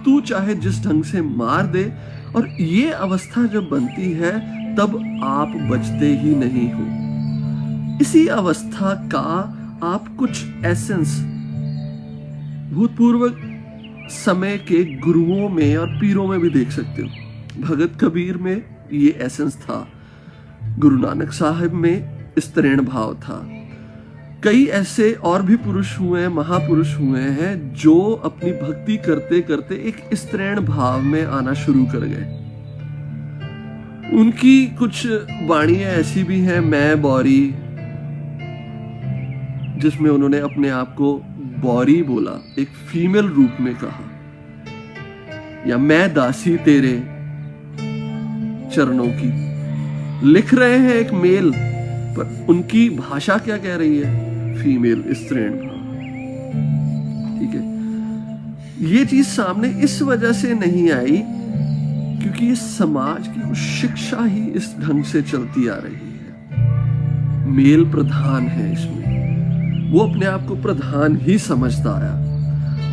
तू चाहे जिस ढंग से मार दे। और ये अवस्था जब बनती है तब आप बचते ही नहीं हो। इसी अवस्था का आप कुछ एसेंस भूतपूर्व समय के गुरुओं में और पीरों में भी देख सकते हो। भगत कबीर में ये एसेंस था, गुरु नानक साहिब में स्तरण भाव था। कई ऐसे और भी पुरुष हुए हैं, महापुरुष हुए हैं जो अपनी भक्ति करते करते एक स्तरण भाव में आना शुरू कर गए। उनकी कुछ वाणियां ऐसी भी हैं, मैं बौरी, जिसमें उन्होंने अपने आप को बौरी बोला, एक फीमेल रूप में कहा, या मैं दासी तेरे चरणों की। लिख रहे हैं एक मेल, पर उनकी भाषा क्या कह रही है? फीमेल, स्त्रीण भाव। ठीक है, ये चीज सामने इस वजह से नहीं आई क्योंकि इस समाज की शिक्षा ही इस ढंग से चलती आ रही है। मेल प्रधान है इसमें, वो अपने आप को प्रधान ही समझता आया।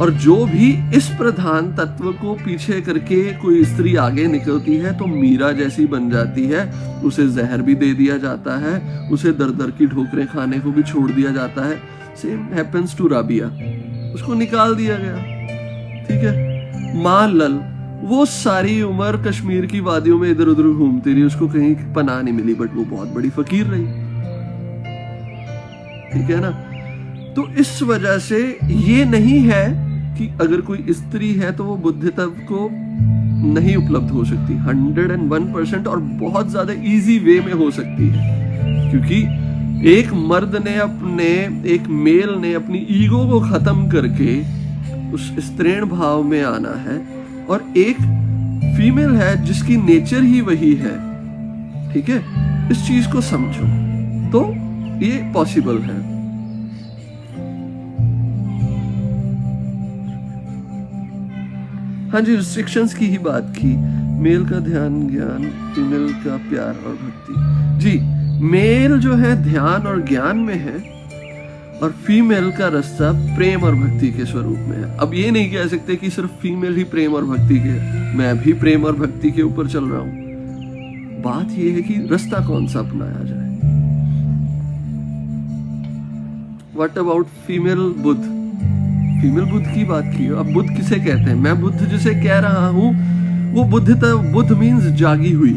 और जो भी इस प्रधान तत्व को पीछे करके कोई स्त्री आगे निकलती है तो मीरा जैसी बन जाती है। उसे जहर भी दे दिया जाता है, उसे दर दर की ठोकरें खाने को भी छोड़ दिया जाता है। सेम हैपेंस टू राबिया, उसको निकाल दिया गया। ठीक है, माँ लल वो सारी उम्र कश्मीर की वादियों में इधर उधर घूमती रही, उसको कहीं पनाह नहीं मिली, बट वो बहुत बड़ी फकीर रही। ठीक है ना। तो इस वजह से ये नहीं है कि अगर कोई स्त्री है तो वो बुद्धित्व को नहीं उपलब्ध हो सकती। 101% और बहुत ज्यादा इजी वे में हो सकती है, क्योंकि एक मर्द ने एक मेल ने अपनी ईगो को खत्म करके उस स्त्रीण भाव में आना है, और एक फीमेल है जिसकी नेचर ही वही है। ठीक है, इस चीज को समझो तो ये पॉसिबल है। हाँ जी, रिस्ट्रिक्शंस की ही बात की। मेल का ध्यान ज्ञान, फीमेल का प्यार और भक्ति। जी, मेल जो है ध्यान और ज्ञान में है, और फीमेल का रास्ता प्रेम और भक्ति के स्वरूप में है। अब ये नहीं कह सकते कि सिर्फ फीमेल ही प्रेम और भक्ति के, मैं भी प्रेम और भक्ति के ऊपर चल रहा हूं। बात ये है कि रास्ता कौन सा अपनाया जाए। What about female Buddha? Female Buddha की बात की। अब बुद्ध किसे कहते हैं? मैं बुद्ध जिसे कह रहा हूं वो बुद्ध मीन्स जागी हुई,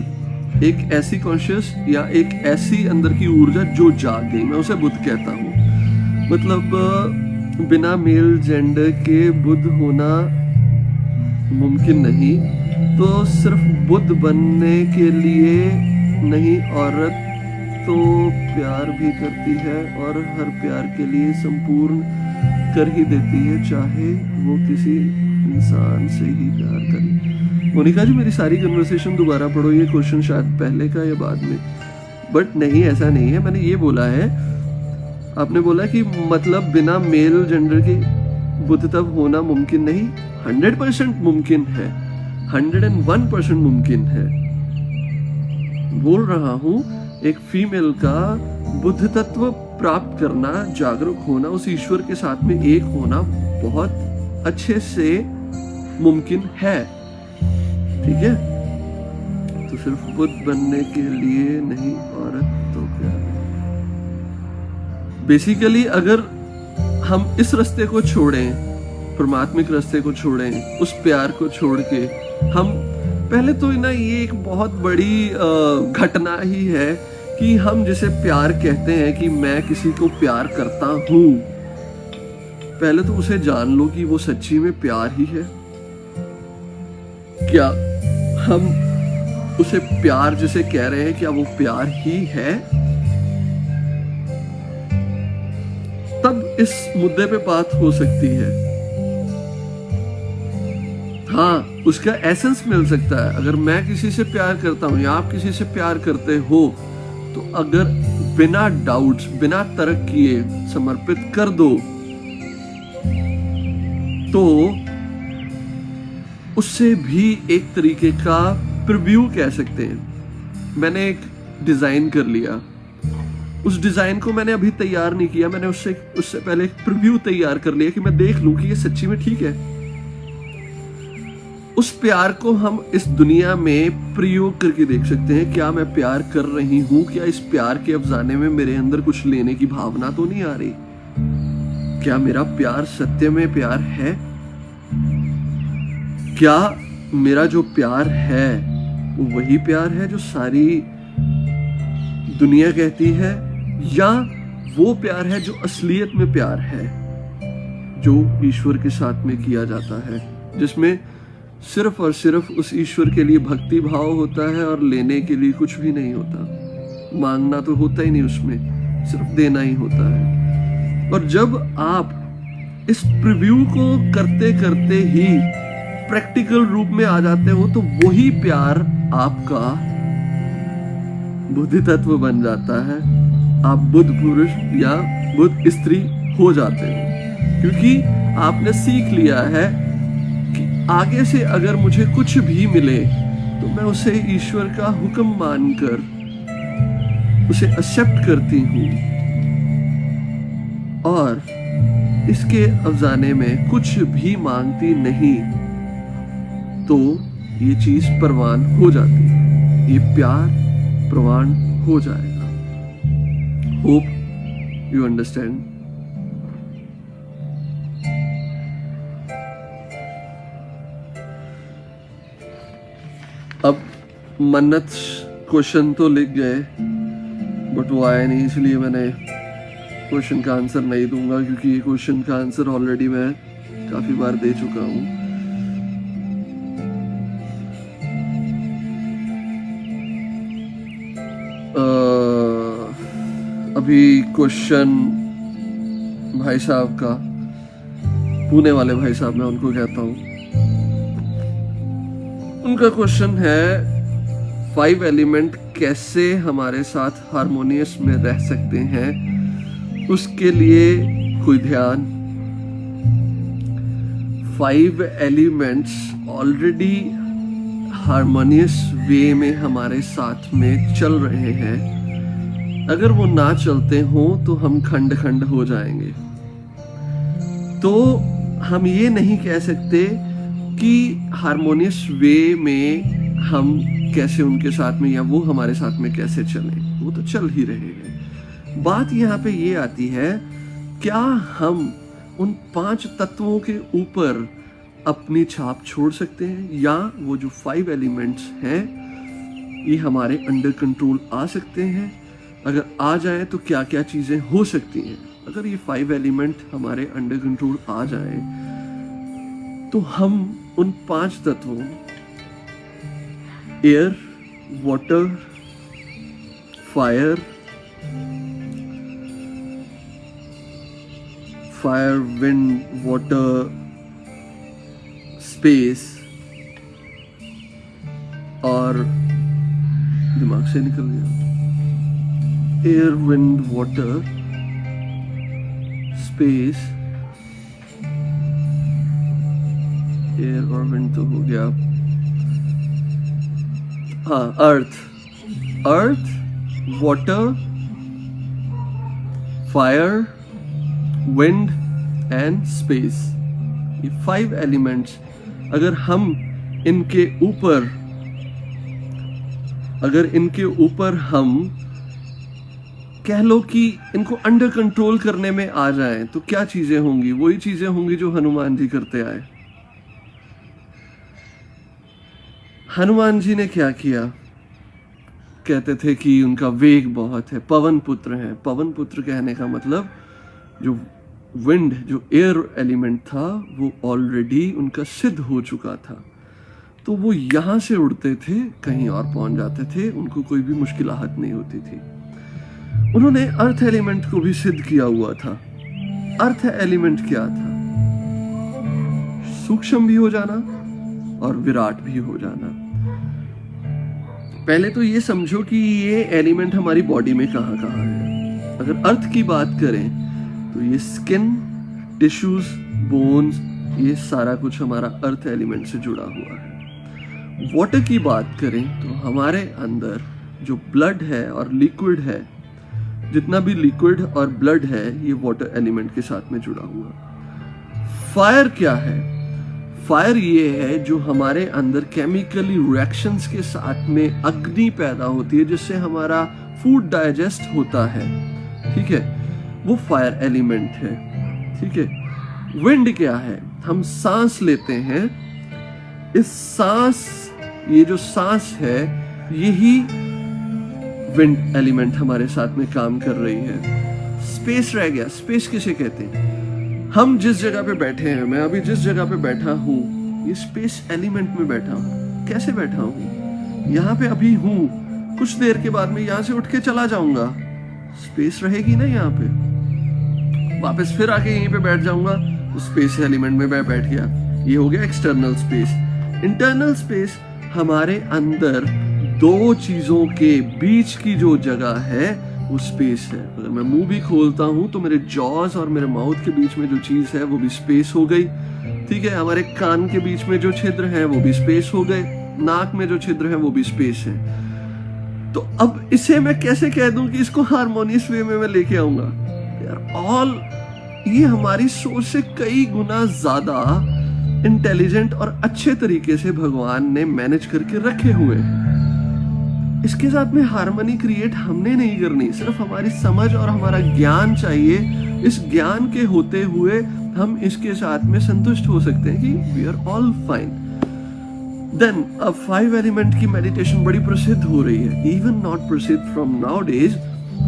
एक ऐसी कॉन्शियस या एक ऐसी अंदर की ऊर्जा जो जाग गई, मैं उसे बुद्ध कहता हूं। मतलब बिना मेल जेंडर के बुद्ध होना मुमकिन नहीं। तो सिर्फ बुद्ध बनने के लिए नहीं, औरत तो प्यार भी करती है और हर प्यार के लिए संपूर्ण कर ही देती है, चाहे वो किसी इंसान से ही प्यार करे। मोनिका जी, मेरी सारी कन्वर्सेशन दोबारा पढ़ो, ये क्वेश्चन शायद पहले का या बाद में, बट नहीं, ऐसा नहीं है। मैंने ये बोला है, आपने बोला कि मतलब बिना मेल जेंडर के बुद्धत्व होना मुमकिन नहीं। 100% मुमकिन है, 101% मुमकिन है। बोल रहा हूं एक फीमेल का बुद्ध तत्व प्राप्त करना, जागरूक होना, उस ईश्वर के साथ में एक होना बहुत अच्छे से मुमकिन है। ठीक है, तो सिर्फ बुद्ध बनने के लिए नहीं, औरत तो क्या। बेसिकली अगर हम इस रास्ते को छोड़ें, परमात्मिक रास्ते को छोड़ें, उस प्यार को छोड़ के हम पहले तो ना, ये एक बहुत बड़ी घटना ही है कि हम जिसे प्यार कहते हैं कि मैं किसी को प्यार करता हूं, पहले तो उसे जान लो कि वो सच्ची में प्यार ही है क्या। हम उसे प्यार जिसे कह रहे हैं, क्या वो प्यार ही है? तब इस मुद्दे पे बात हो सकती है। हाँ, उसका एसेंस मिल सकता है। अगर मैं किसी से प्यार करता हूं या आप किसी से प्यार करते हो, तो अगर बिना डाउट्स, बिना तर्क किए समर्पित कर दो, तो उससे भी एक तरीके का प्रीव्यू कह सकते हैं। मैंने एक डिजाइन कर लिया, उस डिजाइन को मैंने अभी तैयार नहीं किया, मैंने उससे पहले एक प्रीव्यू तैयार कर लिया कि मैं देख लूं कि ये सच्ची में ठीक है। उस प्यार को हम इस दुनिया में प्रयोग करके देख सकते हैं, क्या मैं प्यार कर रही हूं, क्या इस प्यार के अफजाने में मेरे अंदर कुछ लेने की भावना तो नहीं आ रही, क्या मेरा प्यार सत्य में प्यार है, क्या मेरा जो प्यार है वो वही प्यार है जो सारी दुनिया कहती है, या वो प्यार है जो असलियत में प्यार है, जो ईश्वर के साथ में किया जाता है, जिसमें सिर्फ और सिर्फ उस ईश्वर के लिए भक्ति भाव होता है और लेने के लिए कुछ भी नहीं होता, मांगना तो होता ही नहीं, उसमें सिर्फ देना ही होता है। और जब आप इस प्रीव्यू को करते करते ही प्रैक्टिकल रूप में आ जाते हो तो वही प्यार आपका बुद्धि तत्व बन जाता है, आप बुद्ध पुरुष या बुद्ध स्त्री हो जाते हो, क्योंकि आपने सीख लिया है कि आगे से अगर मुझे कुछ भी मिले तो मैं उसे ईश्वर का हुक्म मानकर उसे एक्सेप्ट करती हूँ, और इसके अफजाने में कुछ भी मांगती नहीं, तो ये चीज प्रवान हो जाती है, ये प्यार प्रवान हो जाएगा। Hope you understand. अब मन्नत क्वेश्चन तो लिख गए बट वो आया नहीं, इसलिए मैंने क्वेश्चन का आंसर नहीं दूंगा, क्योंकि ये क्वेश्चन का आंसर ऑलरेडी मैं काफी बार दे चुका हूं। अभी क्वेश्चन भाई साहब का, पुणे वाले भाई साहब, मैं उनको कहता हूं, उनका क्वेश्चन है 5 एलिमेंट कैसे हमारे साथ हारमोनियस में रह सकते हैं, उसके लिए कोई ध्यान। 5 एलिमेंट्स ऑलरेडी हारमोनियस वे में हमारे साथ में चल रहे हैं, अगर वो ना चलते हो तो हम खंड खंड हो जाएंगे। तो हम ये नहीं कह सकते कि हारमोनियस वे में हम कैसे उनके साथ में या वो हमारे साथ में कैसे चलें, वो तो चल ही रहे हैं। बात यहाँ पे ये आती है, क्या हम उन 5 तत्वों के ऊपर अपनी छाप छोड़ सकते हैं, या वो जो 5 एलिमेंट्स हैं ये हमारे अंडर कंट्रोल आ सकते हैं? अगर आ जाए तो क्या क्या चीजें हो सकती हैं? अगर ये 5 एलिमेंट हमारे अंडर कंट्रोल आ जाए तो हम उन 5 तत्वों air, water, fire, wind, water, space, और दिमाग से निकल गया, air, wind, water, space, air और विंड तो हो गया, हाँ, earth, water, fire, wind and space, ये 5 एलिमेंट्स अगर इनके ऊपर हम कह लो कि इनको अंडर कंट्रोल करने में आ जाएं तो क्या चीजें होंगी? वही चीजें होंगी जो हनुमान जी करते आए। हनुमान जी ने क्या किया? कहते थे कि उनका वेग बहुत है, पवन पुत्र है। पवन पुत्र कहने का मतलब जो विंड, जो एयर एलिमेंट था, वो ऑलरेडी उनका सिद्ध हो चुका था, तो वो यहां से उड़ते थे, कहीं और पहुंच जाते थे, उनको कोई भी मुश्किलाहत नहीं होती थी। उन्होंने अर्थ एलिमेंट को भी सिद्ध किया हुआ था। अर्थ एलिमेंट क्या था? सूक्ष्म भी हो जाना और विराट भी हो जाना। पहले तो ये समझो कि ये एलिमेंट हमारी बॉडी में कहाँ कहाँ है। अगर अर्थ की बात करें तो ये स्किन, टिश्यूज, बोन्स, ये सारा कुछ हमारा अर्थ एलिमेंट से जुड़ा हुआ है। वाटर की बात करें तो हमारे अंदर जो ब्लड है और लिक्विड है जितना भी लिक्विड और ब्लड है ये वाटर एलिमेंट के साथ में जुड़ा हुआ। फायर क्या है? फायर ये है जो हमारे अंदर केमिकली रिएक्शंस के साथ में अग्नि पैदा होती है जिससे हमारा फूड डाइजेस्ट होता है, ठीक है, वो फायर एलिमेंट है, ठीक है। विंड क्या है? हम सांस लेते हैं, इस सांस, ये जो सांस है यही विंड एलिमेंट हमारे साथ में काम कर रही है। स्पेस रह गया। स्पेस किसे कहते हैं? हम जिस जगह पे बैठे हैं, मैं अभी जिस जगह पे बैठा हूँ ये स्पेस एलिमेंट में बैठा हूँ। कैसे बैठा हूँ? यहाँ पे अभी हूँ, कुछ देर के बाद में यहाँ से उठ के चला जाऊंगा, स्पेस रहेगी ना यहाँ पे, वापस फिर आके यहीं पे बैठ जाऊंगा, तो स्पेस एलिमेंट में मैं बैठ गया। ये हो गया एक्सटर्नल स्पेस। इंटरनल स्पेस हमारे अंदर दो चीजों के बीच की जो जगह है वो स्पेस है। अगर मैं मुंह भी खोलता हूं तो मेरे जॉज और मेरे माउथ के बीच में जो चीज है वो भी स्पेस हो गई, ठीक है। हमारे कान के बीच में जो छिद्र है वो भी स्पेस हो गए, नाक में जो छिद्र है वो भी स्पेस है। तो अब इसे मैं कैसे कह दूं कि इसको हार्मोनियस वे में मैं लेके आऊंगा? यार ऑल ये हमारी सोच से कई गुना ज्यादा इंटेलिजेंट और अच्छे तरीके से भगवान ने मैनेज करके रखे हुए हैं। इसके साथ में हार्मनी क्रिएट हमने नहीं करनी, सिर्फ हमारी समझ और हमारा ज्ञान चाहिए। इस ज्ञान के होते हुए हम इसके साथ में संतुष्ट हो सकते हैं कि we are all fine. Then अब 5 एलिमेंट की मेडिटेशन बड़ी प्रसिद्ध हो रही है, इवन नॉट प्रसिद्ध फ्रॉम नाउ डेज।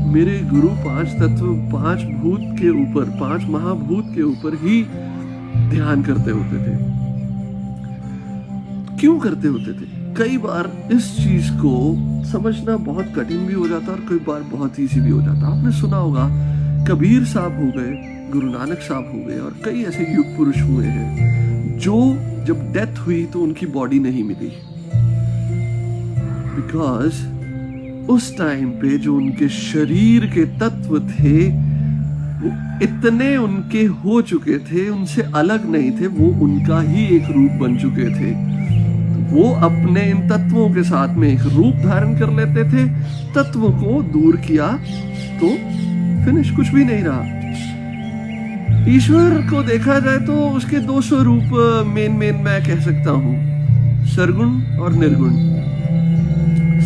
मेरे गुरु 5 तत्व, 5 भूत के ऊपर, 5 महाभूत के ऊपर ही ध्यान करते होते थे। क्यों करते होते थे? कई बार इस चीज को समझना बहुत कठिन भी हो जाता और कई बार बहुत ईजी भी हो जाता। आपने सुना होगा कबीर साहब हो गए, गुरु नानक साहब हो गए और कई ऐसे युग पुरुष हुए हैं जो जब डेथ हुई तो उनकी बॉडी नहीं मिली, बिकॉज उस टाइम पे जो उनके शरीर के तत्व थे वो इतने उनके हो चुके थे, उनसे अलग नहीं थे, वो उनका ही एक रूप बन चुके थे। वो अपने इन तत्वों के साथ में एक रूप धारण कर लेते थे, तत्वों को दूर किया तो फिनिश, कुछ भी नहीं रहा। ईश्वर को देखा जाए तो उसके 2 स्वरूप मेन मैं कह सकता हूं, सरगुण और निर्गुण।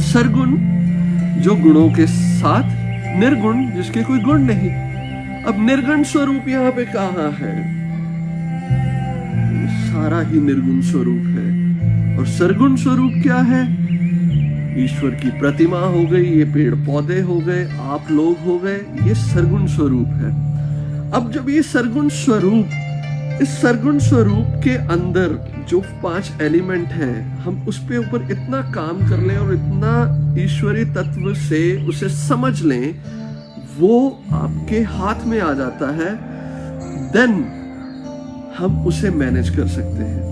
सरगुण जो गुणों के साथ, निर्गुण जिसके कोई गुण नहीं। अब निर्गुण स्वरूप यहाँ पे कहाँ है? सारा ही निर्गुण स्वरूप है। और सरगुण स्वरूप क्या है? ईश्वर की प्रतिमा हो गई, ये पेड़ पौधे हो गए, आप लोग हो गए, ये सरगुण स्वरूप है। अब जब ये सरगुण स्वरूप, इस सरगुण स्वरूप के अंदर जो 5 एलिमेंट हैं, हम उस पे ऊपर इतना काम कर लें और इतना ईश्वरीय तत्व से उसे समझ लें, वो आपके हाथ में आ जाता है, देन हम उसे मैनेज कर सकते हैं।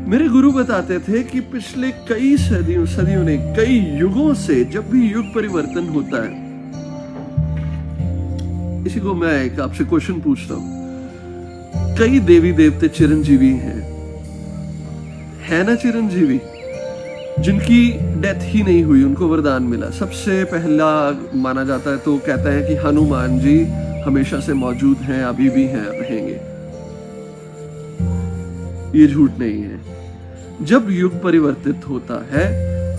मेरे गुरु बताते थे कि पिछले कई सदियों ने, कई युगों से जब भी युग परिवर्तन होता है, इसी को मैं एक आपसे क्वेश्चन पूछता हूं, कई देवी देवते चिरंजीवी हैं, है ना चिरंजीवी, जिनकी डेथ ही नहीं हुई, उनको वरदान मिला। सबसे पहला माना जाता है तो कहता है कि हनुमान जी हमेशा से मौजूद हैं, अभी भी हैं, रहेंगे। ये झूठ नहीं है। जब युग परिवर्तित होता है,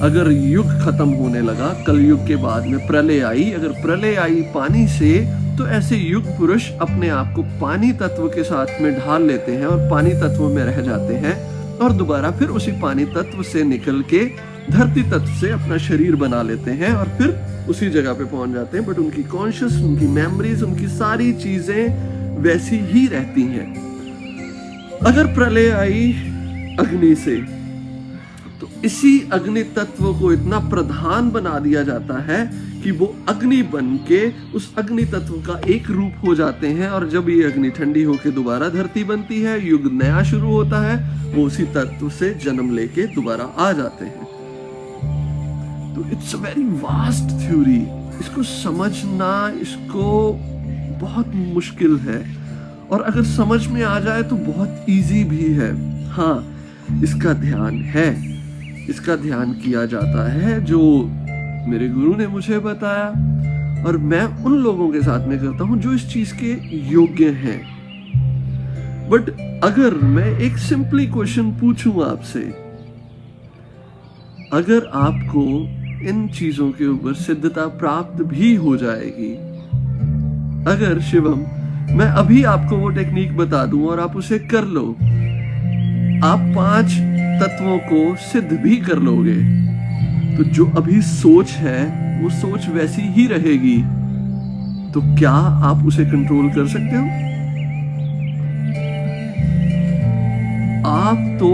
अगर युग खत्म होने लगा, कल युग के बाद में प्रलय आई, अगर प्रलय आई पानी से, तो ऐसे युग पुरुष अपने आप को पानी तत्व के साथ में ढाल लेते हैं और पानी तत्व में रह जाते हैं और दोबारा फिर उसी पानी तत्व से निकल के धरती तत्व से अपना शरीर बना लेते हैं और फिर उसी जगह पे पहुंच जाते हैं। बट उनकी कॉन्शियस, उनकी मेमोरीज, उनकी सारी चीजें वैसी ही रहती हैं। अगर प्रलय आई अग्नि से, तो इसी अग्नि तत्व को इतना प्रधान बना दिया जाता है कि वो अग्नि बन के उस अग्नि तत्व का एक रूप हो जाते हैं। और जब ये अग्नि ठंडी होकर दोबारा धरती बनती है, युग नया शुरू होता है, वो उसी तत्व से जन्म लेके दोबारा आ जाते हैं। तो it's a very vast theory, इसको समझना, इसको बहुत मुश्किल है, और अगर समझ में आ जाए तो बहुत इजी भी है। हाँ, इसका ध्यान है, इसका ध्यान किया जाता है, जो मेरे गुरु ने मुझे बताया, और मैं उन लोगों के साथ में करता हूं जो इस चीज के योग्य हैं। बट अगर मैं एक सिंपली क्वेश्चन पूछूं आपसे, अगर आपको इन चीजों के ऊपर सिद्धता प्राप्त भी हो जाएगी, अगर शिवम मैं अभी आपको वो टेक्निक बता दूं और आप उसे कर लो, आप 5 तत्वों को सिद्ध भी कर लोगे, तो जो अभी सोच है वो सोच वैसी ही रहेगी। तो क्या आप उसे कंट्रोल कर सकते हो? आप तो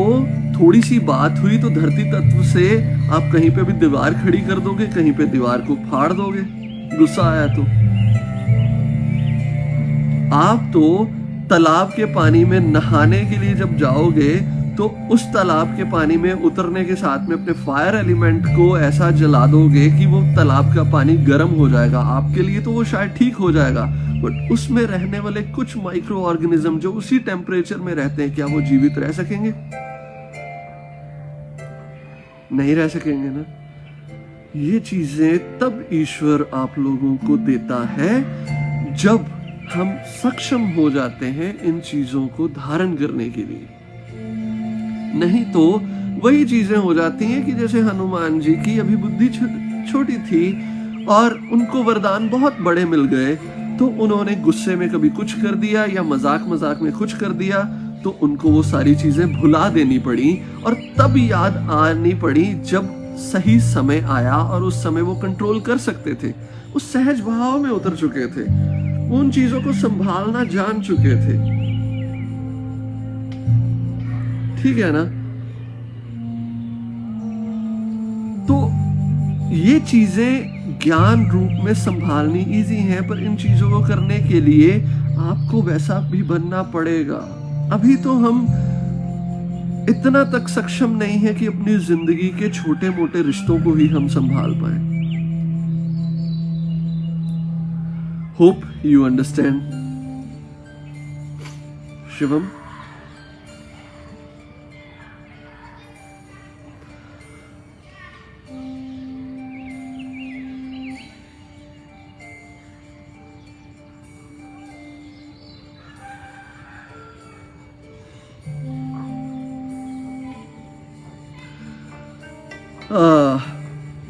थोड़ी सी बात हुई तो धरती तत्व से आप कहीं पे भी दीवार खड़ी कर दोगे, कहीं पे दीवार को फाड़ दोगे, गुस्सा आया तो। आप तो तालाब के पानी में नहाने के लिए जब जाओगे तो उस तालाब के पानी में उतरने के साथ में अपने फायर एलिमेंट को ऐसा जला दोगे कि वो तालाब का पानी गर्म हो जाएगा। आपके लिए तो वो शायद ठीक हो जाएगा, बट उसमें रहने वाले कुछ माइक्रो ऑर्गेनिज्म जो उसी टेम्परेचर में रहते हैं, क्या वो जीवित रह सकेंगे? नहीं रह सकेंगे ना। ये चीजें तब ईश्वर आप लोगों को देता है जब हम सक्षम हो जाते हैं इन चीजों को धारण करने के लिए। नहीं तो वही चीजें हो जाती हैं कि जैसे हनुमान जी की अभी बुद्धि छोटी थी और उनको वरदान बहुत बड़े मिल गए, तो उन्होंने गुस्से में कभी कुछ कर दिया या मजाक मजाक में कुछ कर दिया, तो उनको वो सारी चीजें भुला देनी पड़ी और तब याद आनी पड़ी जब सही समय आया और उस समय वो कंट्रोल कर सकते थे। वो सहज भाव में उतर चुके थे, वो उन चीजों को संभालना जान चुके थे। ठीक है ना? तो ये चीजें ज्ञान रूप में संभालनी इजी है, पर इन चीजों को करने के लिए आपको वैसा भी बनना पड़ेगा। अभी तो हम इतना तक सक्षम नहीं है कि अपनी जिंदगी के छोटे मोटे रिश्तों को ही हम संभाल पाए। Hope you understand. शिवम,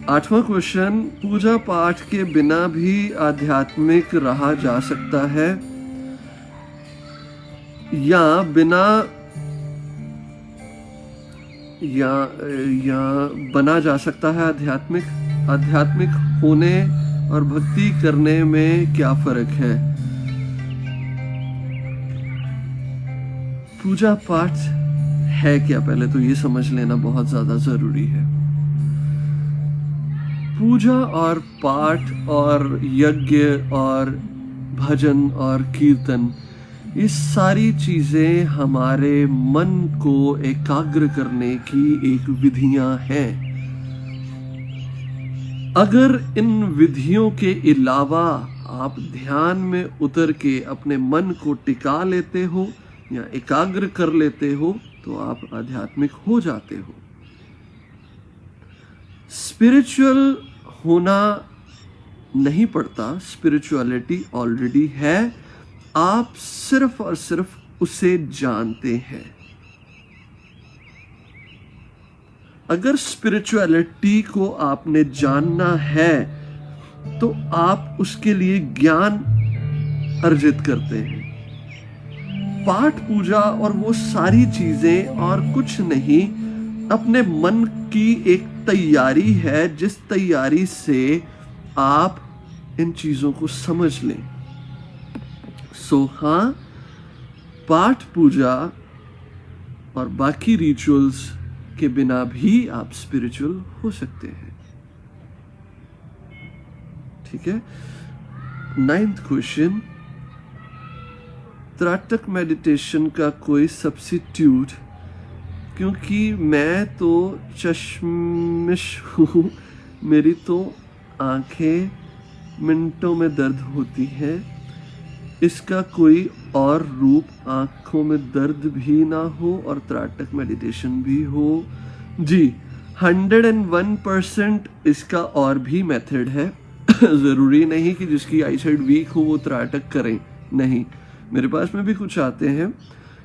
आठवां क्वेश्चन, पूजा पाठ के बिना भी आध्यात्मिक रहा जा सकता है या बिना या बना जा सकता है आध्यात्मिक? आध्यात्मिक होने और भक्ति करने में क्या फर्क है? पूजा पाठ है क्या, पहले तो ये समझ लेना बहुत ज्यादा जरूरी है। पूजा और पाठ और यज्ञ और भजन और कीर्तन, ये सारी चीजें हमारे मन को एकाग्र करने की एक विधियां हैं। अगर इन विधियों के अलावा आप ध्यान में उतर के अपने मन को टिका लेते हो या एकाग्र कर लेते हो, तो आप आध्यात्मिक हो जाते हो। स्पिरिचुअल होना नहीं पड़ता, स्पिरिचुअलिटी ऑलरेडी है, आप सिर्फ और सिर्फ उसे जानते हैं। अगर स्पिरिचुअलिटी को आपने जानना है तो आप उसके लिए ज्ञान अर्जित करते हैं। पाठ पूजा और वो सारी चीजें और कुछ नहीं, अपने मन की एक तैयारी है जिस तैयारी से आप इन चीजों को समझ लें। हाँ, पाठ पूजा और बाकी रिचुअल्स के बिना भी आप स्पिरिचुअल हो सकते हैं। ठीक है। 9th क्वेश्चन, त्राटक मेडिटेशन का कोई सब्स्टिट्यूट? क्योंकि मैं तो चश्मिश हूँ, मेरी तो आंखें मिनटों में दर्द होती है। इसका कोई और रूप, आंखों में दर्द भी ना हो और त्राटक मेडिटेशन भी हो? जी, 101% इसका और भी मेथड है। ज़रूरी नहीं कि जिसकी आई साइड वीक हो वो त्राटक करें, नहीं। मेरे पास में भी कुछ आते हैं,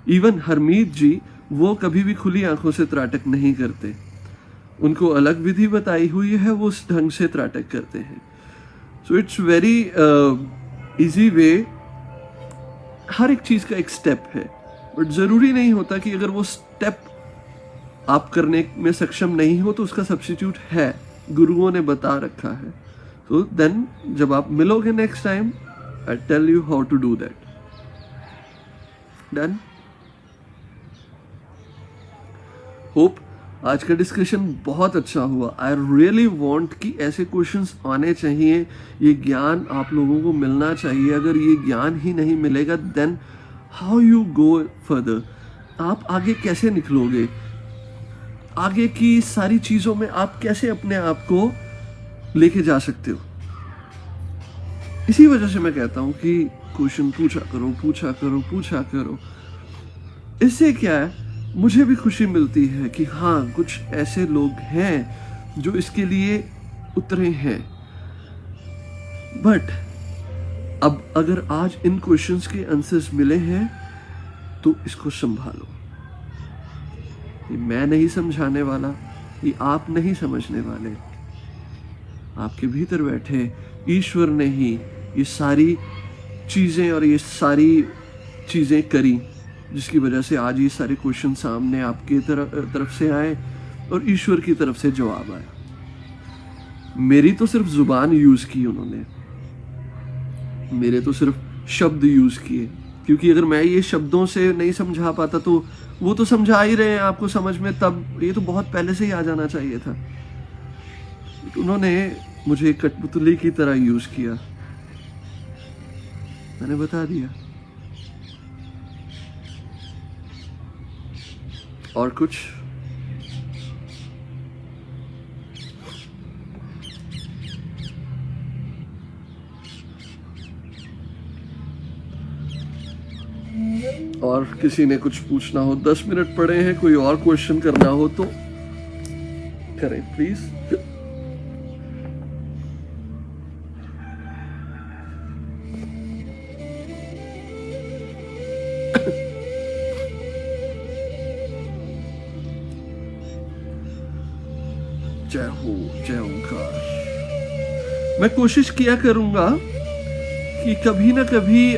इवन हरमीत जी, वो कभी भी खुली आंखों से त्राटक नहीं करते, उनको अलग विधि बताई हुई है, वो उस ढंग से त्राटक करते हैं। So it's very easy way. हर एक चीज़ का एक स्टेप है, बट ज़रूरी नहीं होता कि अगर वो स्टेप आप करने में सक्षम नहीं हो तो उसका सब्स्टिट्यूट है, गुरुओं ने बता रखा है। तो देन जब आप मिलोगे next time, I tell you how to do that. Done. Hope आज का डिस्कशन बहुत अच्छा हुआ। आई रियली वांट कि ऐसे क्वेश्चंस आने चाहिए, ये ज्ञान आप लोगों को मिलना चाहिए। अगर ये ज्ञान ही नहीं मिलेगा, then how you go further, आप आगे कैसे निकलोगे, आगे की सारी चीजों में आप कैसे अपने आप को लेके जा सकते हो। इसी वजह से मैं कहता हूं कि क्वेश्चन पूछा करो, पूछा करो, पूछा करो। इससे क्या है, मुझे भी खुशी मिलती है कि हाँ, कुछ ऐसे लोग हैं जो इसके लिए उतरे हैं। बट अब अगर आज इन क्वेश्चंस के आंसर्स मिले हैं तो इसको संभालो। ये मैं नहीं समझाने वाला, ये आप नहीं समझने वाले, आपके भीतर बैठे ईश्वर ने ही ये सारी चीजें और ये सारी चीजें करी, जिसकी वजह से आज ये सारे क्वेश्चन सामने आपके तरफ से आए और ईश्वर की तरफ से जवाब आया। मेरी तो सिर्फ जुबान यूज की उन्होंने, मेरे तो सिर्फ शब्द यूज किए, क्योंकि अगर मैं ये शब्दों से नहीं समझा पाता तो वो तो समझा ही रहे हैं आपको समझ में, तब ये तो बहुत पहले से ही आ जाना चाहिए था। उन्होंने मुझे कठपुतली की तरह यूज किया, मैंने बता दिया। और कुछ और किसी ने कुछ पूछना हो, 10 मिनट पड़े हैं, कोई और क्वेश्चन करना हो तो करें प्लीज। जय हो, जय ओंकार। मैं कोशिश किया करूंगा कि कभी ना कभी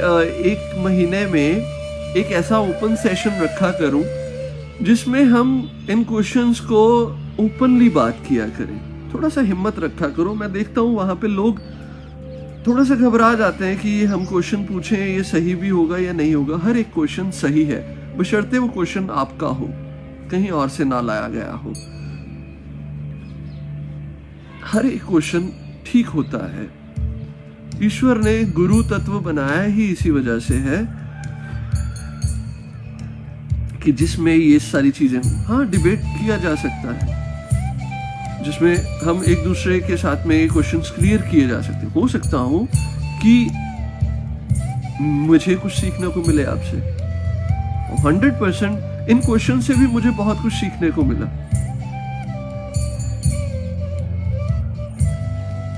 एक महीने में एक ऐसा ओपन सेशन रखा करूं जिसमें हम इन क्वेश्चंस को ओपनली बात किया करें। थोड़ा सा हिम्मत रखा करो। मैं देखता हूं वहां पे लोग थोड़ा सा घबरा जाते हैं कि ये हम क्वेश्चन पूछें, ये सही भी होगा या नहीं होगा। हर एक क्वेश्चन सही है, बशर्ते वो क्वेश्चन आपका हो, कहीं और से ना लाया गया हो। हर एक क्वेश्चन ठीक होता है। ईश्वर ने गुरु तत्व बनाया ही इसी वजह से है कि जिसमें ये सारी चीजें, हाँ, डिबेट किया जा सकता है, जिसमें हम एक दूसरे के साथ में क्वेश्चंस क्लियर किए जा सकते हैं। हो सकता हूं कि मुझे कुछ सीखने को मिले आपसे, 100% इन क्वेश्चन से भी मुझे बहुत कुछ सीखने को मिला।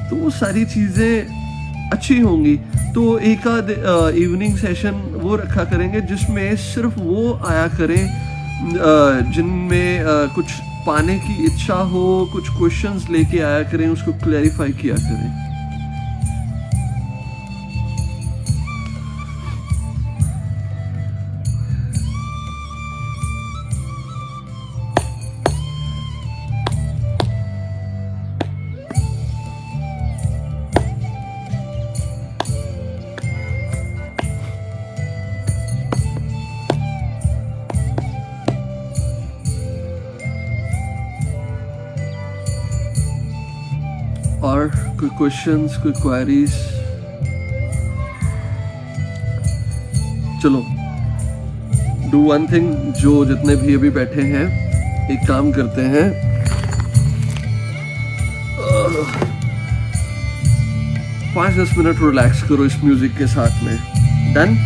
तो वो सारी चीजें अच्छी होंगी। तो एक आध इवनिंग सेशन वो रखा करेंगे जिसमें सिर्फ वो आया करें जिनमें कुछ पाने की इच्छा हो, कुछ क्वेश्चंस लेके आया करें, उसको क्लैरिफाई किया करें। और कोई क्वेश्चंस, कोई क्वेरीज? चलो, डू वन थिंग, जो जितने भी अभी बैठे हैं, एक काम करते हैं, 5-10 मिनट रिलैक्स करो इस म्यूजिक के साथ में। डन?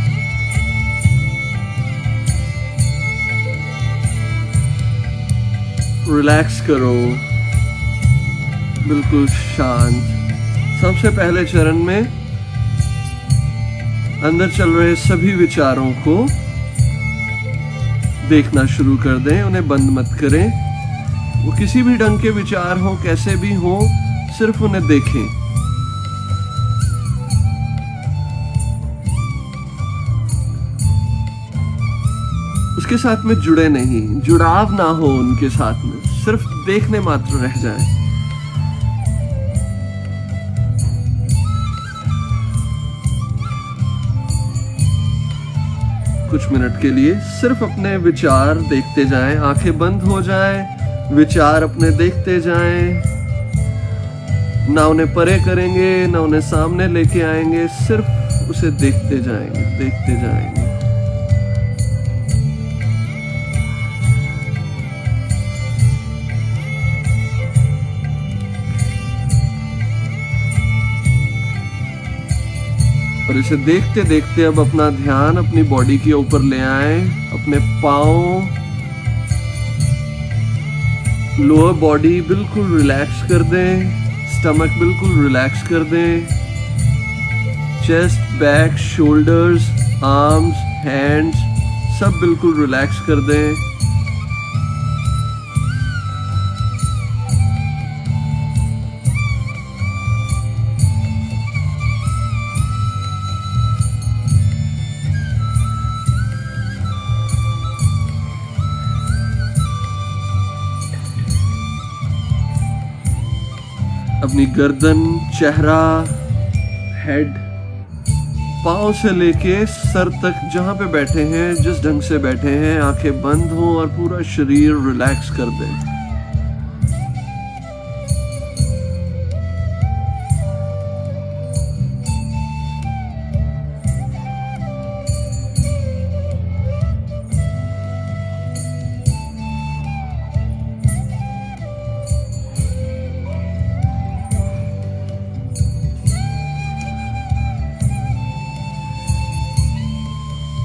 रिलैक्स करो, बिल्कुल शांत, सबसे पहले चरण में अंदर चल रहे सभी विचारों को देखना शुरू कर दें, उन्हें बंद मत करें। वो किसी भी ढंग के विचार हो, कैसे भी हो, सिर्फ उन्हें देखें। उसके साथ में जुड़े नहीं, जुड़ाव ना हो उनके साथ में, सिर्फ देखने मात्र रह जाएं। कुछ मिनट के लिए सिर्फ अपने विचार देखते जाएं, आंखें बंद हो जाएं, विचार अपने देखते जाएं, ना उन्हें परे करेंगे ना उन्हें सामने लेके आएंगे, सिर्फ उसे देखते जाएंगे, देखते जाएंगे। और इसे देखते देखते अब अपना ध्यान अपनी बॉडी के ऊपर ले आए। अपने पाँव, लोअर बॉडी बिल्कुल रिलैक्स कर दें, स्टमक बिल्कुल रिलैक्स कर दें, chest, back, shoulders, arms, hands सब बिल्कुल रिलैक्स कर दें। अपनी गर्दन, चेहरा, हेड, पाँव से लेके सर तक जहां पे बैठे हैं, जिस ढंग से बैठे हैं, आंखें बंद हो और पूरा शरीर रिलैक्स कर दें।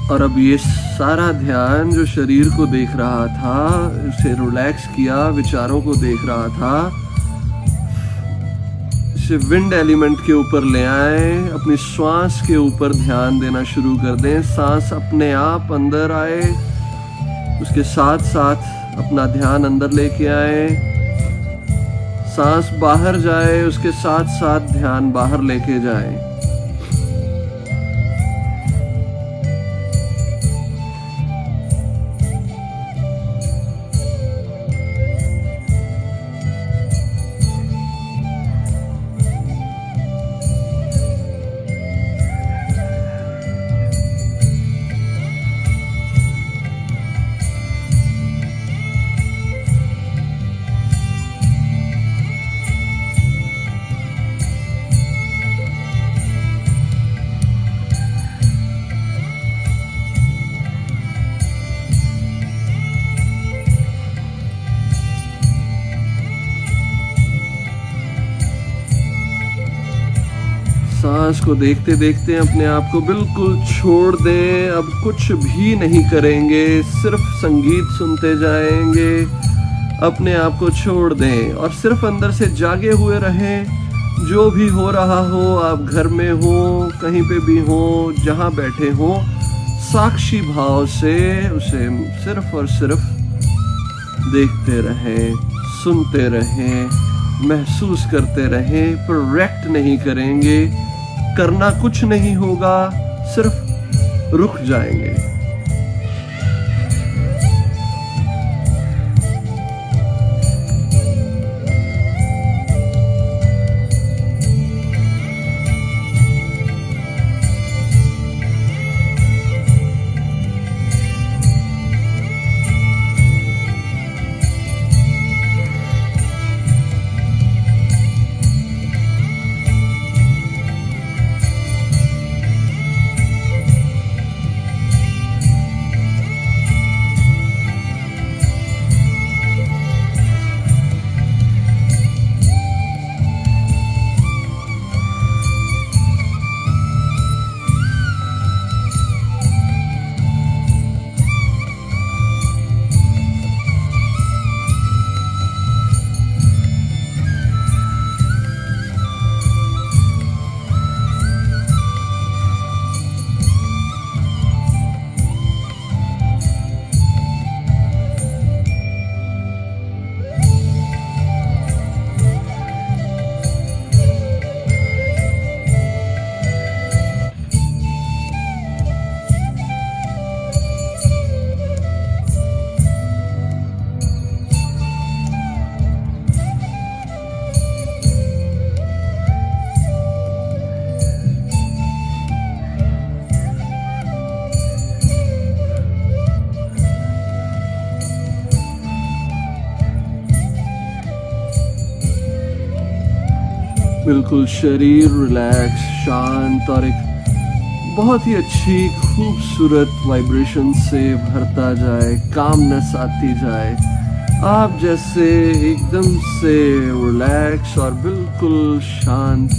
और अब ये सारा ध्यान जो शरीर को देख रहा था, उसे रिलैक्स किया, विचारों को देख रहा था, इसे विंड एलिमेंट के ऊपर ले आए। अपनी श्वास के ऊपर ध्यान देना शुरू कर दें। सांस अपने आप अंदर आए, उसके साथ साथ अपना ध्यान अंदर लेके आए। सांस बाहर जाए, उसके साथ साथ ध्यान बाहर लेके जाए। सांस को देखते देखते अपने आप को बिल्कुल छोड़ दें। अब कुछ भी नहीं करेंगे, सिर्फ संगीत सुनते जाएंगे। अपने आप को छोड़ दें और सिर्फ अंदर से जागे हुए रहें। जो भी हो रहा हो, आप घर में हो, कहीं पे भी हो, जहां बैठे हो, साक्षी भाव से उसे सिर्फ और सिर्फ देखते रहें, सुनते रहें, महसूस करते रहें। पर रिएक्ट नहीं करेंगे, करना कुछ नहीं होगा, सिर्फ रुक जाएंगे। बिल्कुल शरीर रिलैक्स, शांत और एक बहुत ही अच्छी खूबसूरत वाइब्रेशन से भरता जाए, कामनेस आती जाए। आप जैसे एकदम से रिलैक्स और बिल्कुल शांत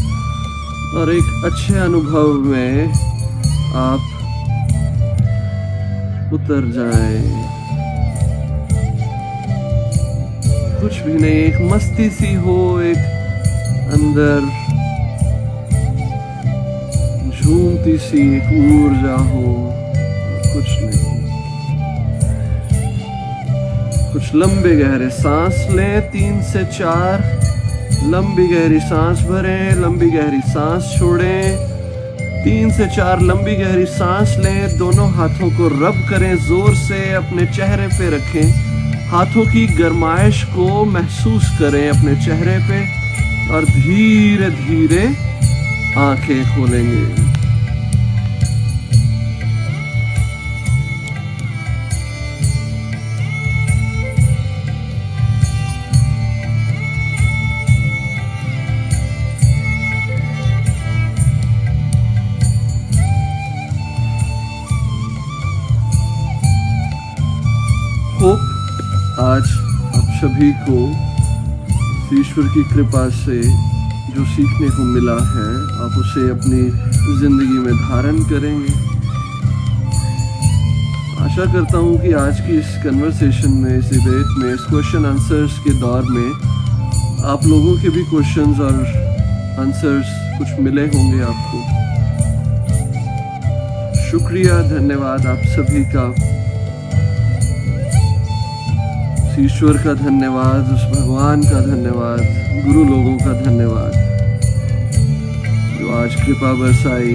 और एक अच्छे अनुभव में आप उतर जाए। कुछ भी नहीं, एक मस्ती सी हो, एक अंदर झूमती सी एक ऊर्जा हो, कुछ नहीं। कुछ लंबे गहरे सांस लें, 3 से 4 लंबी गहरी सांस भरें, लंबी गहरी सांस छोड़ें, 3 से 4 लंबी गहरी सांस लें। दोनों हाथों को रब करें, जोर से अपने चेहरे पे रखें, हाथों की गर्माइश को महसूस करें अपने चेहरे पे और धीरे धीरे आंखें खोलेंगे। होप आज आप सभी को ईश्वर की कृपा से जो सीखने को मिला है आप उसे अपनी जिंदगी में धारण करेंगे। आशा करता हूँ कि आज की इस कन्वर्सेशन में, इस डिबेट में, इस क्वेश्चन आंसर्स के दौर में आप लोगों के भी क्वेश्चंस और आंसर्स कुछ मिले होंगे आपको। शुक्रिया, धन्यवाद आप सभी का। ईश्वर का धन्यवाद, उस भगवान का धन्यवाद, गुरु लोगों का धन्यवाद जो आज कृपा बरसाई।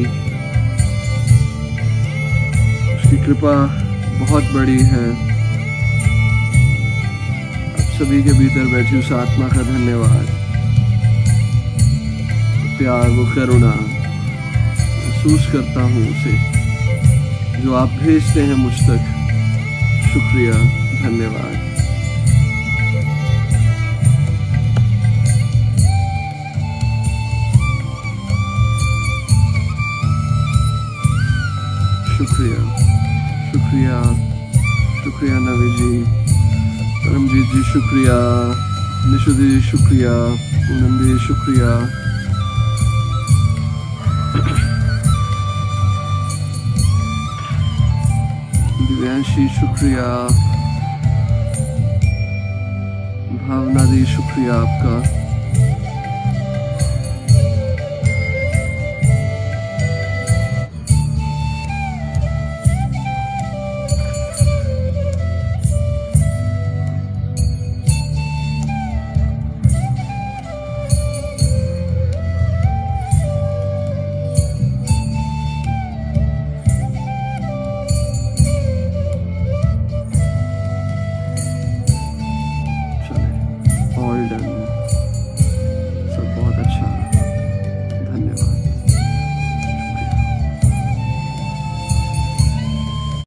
उसकी कृपा बहुत बड़ी है। आप सभी के भीतर बैठी उस आत्मा का धन्यवाद, प्यार, वो करुणा महसूस करता हूँ उसे जो आप भेजते हैं मुझ तक। शुक्रिया, धन्यवाद। शुक्रिया, शुक्रिया, शुक्रिया नवी जी, परमजीत जी शुक्रिया, निशु जी शुक्रिया, पूनम जी शुक्रिया, दिव्यांशी शुक्रिया, भावना जी शुक्रिया आपका।